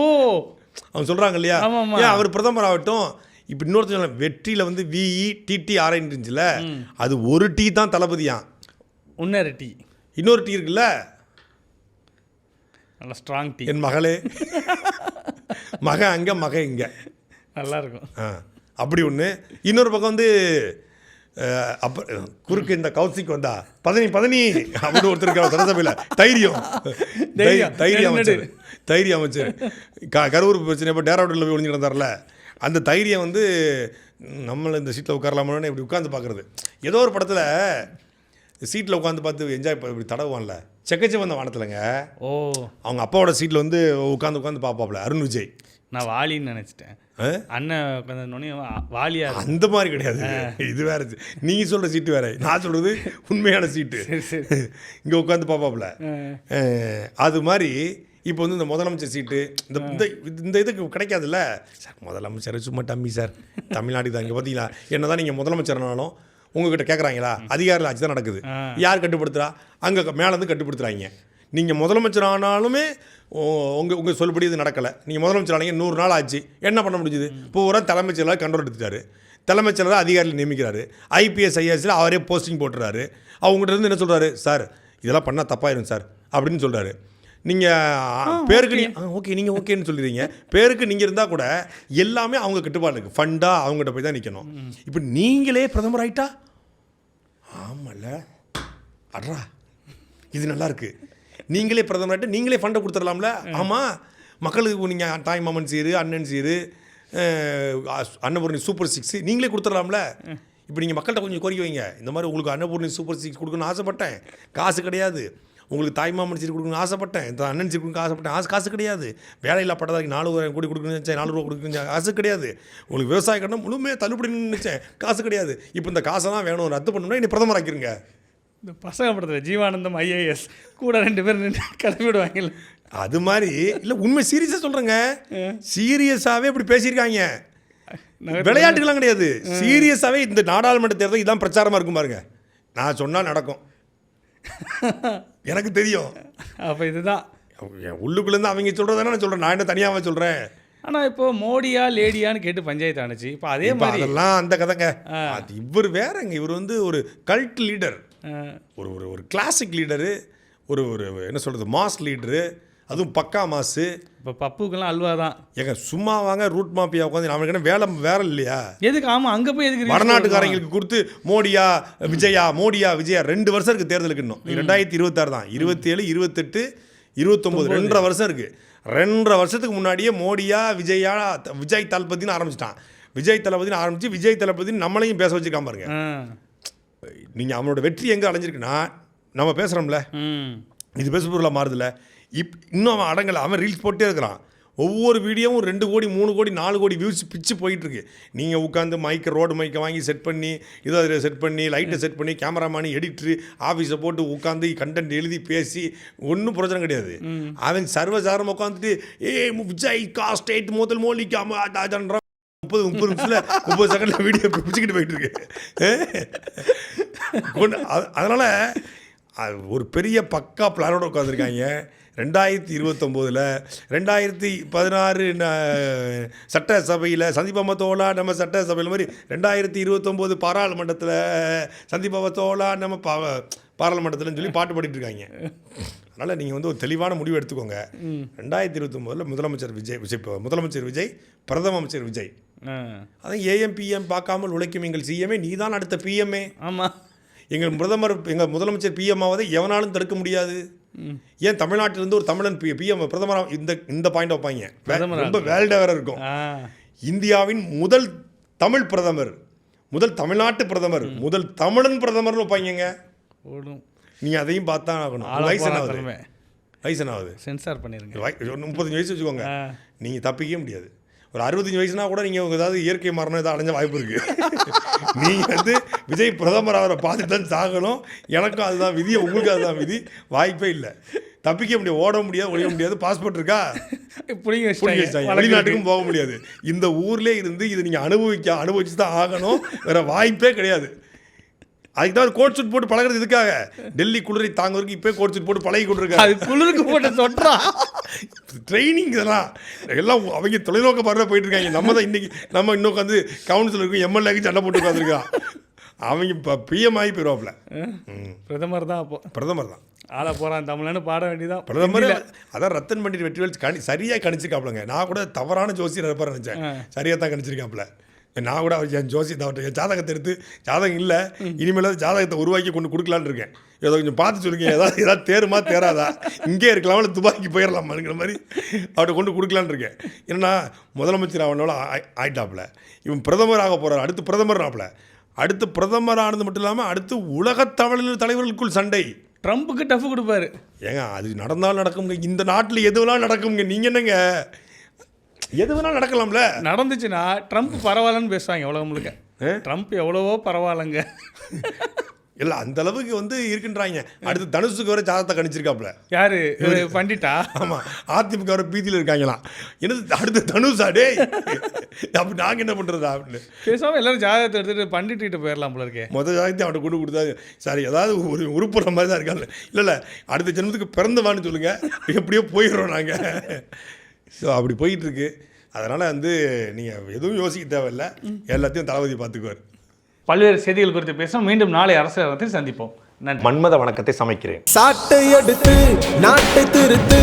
அவங்க சொல்கிறாங்க இல்லையா, ஏன் அவர் பிரதமர் ஆகட்டும். இப்போ இன்னொருத்தர் வெற்றியில் வந்து VETTRI இருந்துச்சுல, அது ஒரு டீ தான் தளபதியான், இன்னொரு டீ, இன்னொரு டீ இருக்குல்ல, நல்ல ஸ்ட்ராங் டீ, என் மகளே, அங்கே மக இங்கே நல்லா இருக்கும். அப்படி ஒன்று. இன்னொரு பக்கம் வந்து அப்போ குறுக்கு இந்த கௌசிக்கு வந்தா பதனி அப்படின்னு ஒருத்தர் இருக்கார் சட்டசபையில், தைரியம் அமைச்சர். கரூர் பிரச்சனை இப்போ டேராவூரில் போய் ஒழிஞ்சு கிடந்தார்ல, அந்த தைரியம் வந்து நம்மளை இந்த சீட்டில் உட்காரலாமான்னு இப்படி உட்காந்து பார்க்குறது. ஏதோ ஒரு படத்தில் சீட்டில் உட்காந்து பார்த்து என்ஜாய் இப்படி தடவான்ல, செக்கச்சி வந்த வானத்தில்ங்க. ஓ, அவங்க அப்பாவோட சீட்டில் வந்து உட்காந்து பார்ப்பாப்ல அருண் விஜய். நான் வாலின்னு நினச்சிட்டேன், அண்ணன் வாலியா. அந்த மாதிரி கிடையாது, இது வேற. நீங்கள் சொல்கிற சீட்டு வேற, நான் சொல்கிறது உண்மையான சீட்டு. இங்கே உட்காந்து பார்ப்பாப்புல. அது மாதிரி இப்போ வந்து இந்த முதலமைச்சர் சீட்டு இந்த இதுக்கு கிடைக்காதுல்ல சார். முதலமைச்சர் சும்மா டம்மி சார், தமிழ்நாடு தான். இங்கே பார்த்தீங்களா, என்ன தான் நீங்கள் முதலமைச்சர்னாலும் உங்ககிட்ட கேட்குறாங்களா, அதிகாரிகள் ஆட்சி தான் நடக்குது. யார் கட்டுப்படுத்துகிறா? அங்கே மேலேருந்து கட்டுப்படுத்துகிறாங்க. நீங்கள் முதலமைச்சர் ஆனாலுமே உங்கள் சொல்லுபடி இது நடக்கலை. நீங்கள் முதலமைச்சர் ஆனீங்க 100 நாள் ஆச்சு, என்ன பண்ண முடிஞ்சுது? பூரா தலைமைச் செயலாளர் கண்ட்ரோல் எடுத்துட்டாரு, தலைமைச் செயலாளர் அதிகாரிகள் நியமிக்கிறாரு, IPS IASல அவரே போஸ்டிங் போட்டுறாரு. அவங்ககிட்ட இருந்து என்ன சொல்கிறாரு, சார் இதெல்லாம் பண்ணால் தப்பாயிரும் சார் அப்படின்னு சொல்கிறாரு. நீங்கள் பேருக்கு ஓகே, நீங்கள் ஓகேன்னு சொல்லிடுறீங்க, பேருக்கு நீங்கள் இருந்தால் கூட எல்லாமே அவங்க கட்டுப்பாடு இருக்குது. ஃபண்டாக அவங்ககிட்ட போய் தான் நிற்கணும். இப்போ நீங்களே பிரதமர் ஆகிட்டா, ஆமாம்ல அட்ரா இது நல்லாயிருக்கு, நீங்களே பிரதமர் ஆகிட்டு நீங்களே ஃபண்டை கொடுத்துடலாம்ல. ஆமாம், மக்களுக்கு நீங்கள் தாய் மாமன் சீரு, அண்ணன் சீரு, அன்னபூரணி சூப்பர் 6 நீங்களே கொடுத்துடலாம்ல. இப்போ நீங்கள் மக்கள்கிட்ட கொஞ்சம் கோரிக்கை வைங்க, இந்த மாதிரி உங்களுக்கு அன்னபூர்ணி சூப்பர் சிக்ஸ் கொடுக்கணும்னு ஆசைப்பட்டேன், காசு கிடையாது. உங்களுக்கு தாய்மாமன் சீட் கொடுக்கணும்னு ஆசைப்பட்டேன், இந்த அண்ணன் சீட் கொடுக்க ஆசைப்பட்டேன், காசு கிடையாது. வேலையில்லா பட்டதாக்கு 4,000 கோடி கொடுக்கணும்னு நினச்சேன், 4 ரூபா கொடுக்கணும், காசு கிடையாது. உங்களுக்கு விவசாய கடன் முழுமையாக தள்ளுபடி நினச்சேன், காசு கிடையாது. இப்போ இந்த காசெல்லாம் வேணும், ரத்து பண்ணணும்னா இனி பிரதமர் ஆக்கிருங்க. இந்த பசங்க படத்தில் ஜீவானந்தம் ஐஏஎஸ் கூட 2 பேர் நின்று கிளம்பிடுவாங்கல்ல, அது மாதிரி இல்லை, உண்மை சீரியஸாக சொல்கிறேங்க, சீரியஸாகவே இப்படி பேசியிருக்காங்க. விளையாட்டுக்கெல்லாம் கிடையாது, சீரியஸாகவே இந்த நாடாளுமன்ற தேர்தல் இதான் பிரச்சாரமாக இருக்கும் பாருங்க. நான் சொன்னால் நடக்கும், எனக்கு தெரியும். அப்போ இதுதான் உள்ளுக்குள்ளேருந்து அவங்க சொல்கிறதானே நான் சொல்கிறேன், நான் என்ன தனியாக சொல்கிறேன். ஆனால் இப்போ மோடியா லேடியான்னு கேட்டு பஞ்சாயத்து ஆணுச்சு. இப்போ அதே மாதிரி அதெல்லாம் அந்த கதைங்க. அது இவர் வேறங்க, இவர் வந்து ஒரு கல்ட் லீடர், ஒரு ஒரு ஒரு கிளாசிக் லீடரு, ஒரு ஒரு என்ன சொல்கிறது, மாஸ் லீடரு, அதுவும் பக்கா மாசு. இப்போ பப்புக்கெல்லாம் அல்வா தான். ஏங்க சும்மா வாங்க, ரூட் மாப்பியா உட்காந்து அவனுக்கு என்ன வேலை வேற இல்லையா? எதுக்கு? ஆமாம், அங்கே போய் எதுக்கு வடநாட்டுக்காரங்களுக்கு கொடுத்து மோடியா விஜயா 2 வருஷம் இருக்குது தேர்தலுக்கு. இன்னும் 2026 தான், 27, 28, 29 2.5 வருஷம் இருக்குது. 2.5 வருஷத்துக்கு முன்னாடியே மோடியா விஜயா விஜய் தளபதினு ஆரம்பிச்சிட்டான். விஜய் தளபதினு ஆரம்பித்து விஜய் தளபதினு நம்மளையும் பேச வச்சுக்காம பாருங்க. நீங்கள் அவனோட வெற்றி எங்கே அடைஞ்சிருக்குன்னா, நம்ம பேசுகிறோம்ல, இது பேச பொருளாக மாறுதில்ல. இன்னும் அவன் அடங்கலை, அவன் ரீல்ஸ் போட்டே இருக்கிறான். ஒவ்வொரு வீடியோவும் 2 கோடி 3 கோடி 4 கோடி வியூஸ் பிச்சு போயிட்டுருக்கு. நீங்கள் உட்காந்து ரோடு மைக்கை வாங்கி செட் பண்ணி, இதை அதில் செட் பண்ணி, லைட்டை செட் பண்ணி, கேமராமேனு எடிட்ரு ஆஃபீஸை போட்டு உட்காந்து கண்டென்ட் எழுதி பேசி ஒன்றும் பிரச்சனை கிடையாது. அவன் சர்வசாரம் உட்காந்துட்டு விஜய் காஸ்டேட் முதல் மோலிக்காம அதான்றான். 30 நிமிஷத்தில் 30 செகண்டில் வீடியோ பிடிச்சிக்கிட்டு போயிட்டு இருக்கு. அதனால் ஒரு பெரிய பக்கா பிளானோட உட்காந்துருக்காங்க. 2029 2016 சட்டசபையில் சந்திப்பாம தோலா நம்ம சட்டசபையில் மாதிரி 2029 பாராளுமன்றத்தில் சந்திப்பாம தோலா நம்ம பாராளுமன்றத்தில்னு சொல்லி பாட்டு பாடிட்டு இருக்காங்க. அதனால் நீங்கள் வந்து ஒரு தெளிவான முடிவு எடுத்துக்கோங்க. 2029 முதலமைச்சர் விஜய் பிரதம அமைச்சர் விஜய், அதான் AM PM பார்க்காமல் உழைக்கும் எங்கள் சிஎம்ஏ, நீ தான் அடுத்த பிஎம்ஏ. ஆமாம், எங்கள் முதலமைச்சர் பிஎம் ஆவதை எவனாலும் தடுக்க முடியாது. ஏன் தமிழ்நாட்டிலிருந்து ஒரு தமிழன் பிஎம் பிரதமராக இந்த பாயிண்ட் வைப்பாங்க, ரொம்ப வேல்டா வேற இருக்கும். இந்தியாவின் முதல் தமிழ் பிரதமர், முதல் தமிழ்நாட்டு பிரதமர், முதல் தமிழன் பிரதமர்னு வைப்பாங்க. நீங்கள் அதையும் பார்த்தா ஆகணும். வயசானாவது சென்சார் பண்ணிருங்க. 35 வயசு வச்சுக்கோங்க, நீங்கள் தப்பிக்கவே முடியாது. ஒரு 65 வயசுனா கூட நீங்கள் ஏதாவது இயற்கை மரணம் ஏதாவது அடைஞ்ச வாய்ப்பு இருக்குது. நீங்கள் வந்து விஜய் பிரதமர் அவரை பார்த்துட்டு தான் சாகணும். எனக்கும் அதுதான் விதி, உங்களுக்கு அதுதான் விதி. வாய்ப்பே இல்லை, தப்பிக்க முடியாது, ஓட முடியாது, ஒழிய முடியாது. பாஸ்போர்ட் இருக்கா, வெளிநாட்டுக்கும் போக முடியாது. இந்த ஊர்லேயே இருந்து இதை நீங்கள் அனுபவிச்சு தான் ஆகணும், வேறு வாய்ப்பே கிடையாது. அதுக்கு தான் கோட் சூட் போட்டு பழகிறது. இதுக்காக டெல்லி குளிரை தாங்குறதுக்கு இப்போ கோட் சூட் போட்டு பழகி கொண்டிருக்காங்க. அது குளிருக்கு போட்டு சொல்கிறா ட்ரைனிங் இதெல்லாம் எல்லாம் அவங்க தொலைநோக்க பார்வை போயிட்டு இருக்காங்க. நம்ம தான் நம்ம இன்னும் வந்து கவுன்சிலருக்கும் எம்எல்ஏக்கு சண்டை போட்டு உட்காந்துருக்கான். அவங்க இப்போ பிஎம் ஆகி போயிடுவாப்புல. பிரதமர் தான், அப்போ பிரதமர் தான் ஆள போகிறான். தமிழ்னு பாட வேண்டியதான் பிரதமர். அதான் ரத்தன் பண்டிட் வெற்றிவேல் சரியாக கணிச்சிருக்காப்புலங்க. நான் கூட தவறான ஜோசியர் இருப்பார் நினச்சேன், சரியாக தான் கணிச்சிருக்காப்புல. நான் கூட என் ஜோசியத்தை என் ஜாதகத்தை எடுத்து, ஜாதகம் இல்லை இனிமேல் ஜாதகத்தை உருவாக்கி கொண்டு கொடுக்கலான்னு இருக்கேன். ஏதோ கொஞ்சம் பார்த்து சொல்லுங்க, ஏதாவது தேருமா தேராதா, இங்கே இருக்கலாமா துபாய்க்கு போயிடலாமாங்கிற மாதிரி அவர்கிட்ட கொண்டு கொடுக்கலான்னு இருக்கேன். ஏன்னா முதலமைச்சர் அவனோட ஆயிட்டாப்புல, இவன் பிரதமர் ஆக போகிறார், அடுத்து பிரதமர் ஆகல. அடுத்து பிரதமர் ஆனது மட்டும் இல்லாமல் அடுத்து உலகத் தலைவர்களுக்குள் சண்டை. ட்ரம்ப்புக்கு டஃப் கொடுப்பாரு. ஏங்க அது நடந்தாலும் நடக்குங்க, இந்த நாட்டில் எதுவெல்லாம் நடக்குங்க. நீங்கள் என்னங்க எது வேணாலும் நடக்கலாம்ல. நடந்துச்சுன்னா ட்ரம்ப் பரவாயில்லன்னு பேசுவாங்க உலகம் முழுக்க. ட்ரம்ப் எவ்வளவோ பரவாயில்லைங்க இல்லை, அந்த அளவுக்கு வந்து இருக்கின்றாங்க. அடுத்து தனுஷுக்கு வர ஜாதகத்தை கணிச்சிருக்காப்புல. யாரு பண்டிட்டா? ஆமாம், அதிமுக வர பீதியில் இருக்காங்களாம். என்னது அடுத்து தனுஷா? டே அப்படி நாங்கள் என்ன பண்ணுறதா அப்படின்னு பேசாமல் எல்லாரும் ஜாதகத்தை எடுத்துகிட்டு பண்டிட்டு போயிடலாம் போல இருக்கே. மொதல் ஜாதகத்தை அவன்கிட்ட கொண்டு கொடுத்தாரு. சரி, ஏதாவது ஒரு உருப்புற மாதிரி தான் இருக்காங்க. இல்லை அடுத்த ஜென்மத்துக்கு பிறந்தவான்னு சொல்லுங்கள், எப்படியோ போயிடுறோம் நாங்கள். ஸோ அப்படி போயிட்டுருக்கு. அதனால் வந்து நீங்கள் எதுவும் யோசிக்க தேவையில்லை, எல்லாத்தையும் தளபதி பார்த்துக்குவார். பல்வேறு செய்திகள் குறித்து பேசணும். மீண்டும் நாளை அரசியல் சந்திப்போம். நன்றி. மன்மத வணக்கத்தை சமைக்கிறேன். சாட்டை எடுத்து நாட்டை திருத்து.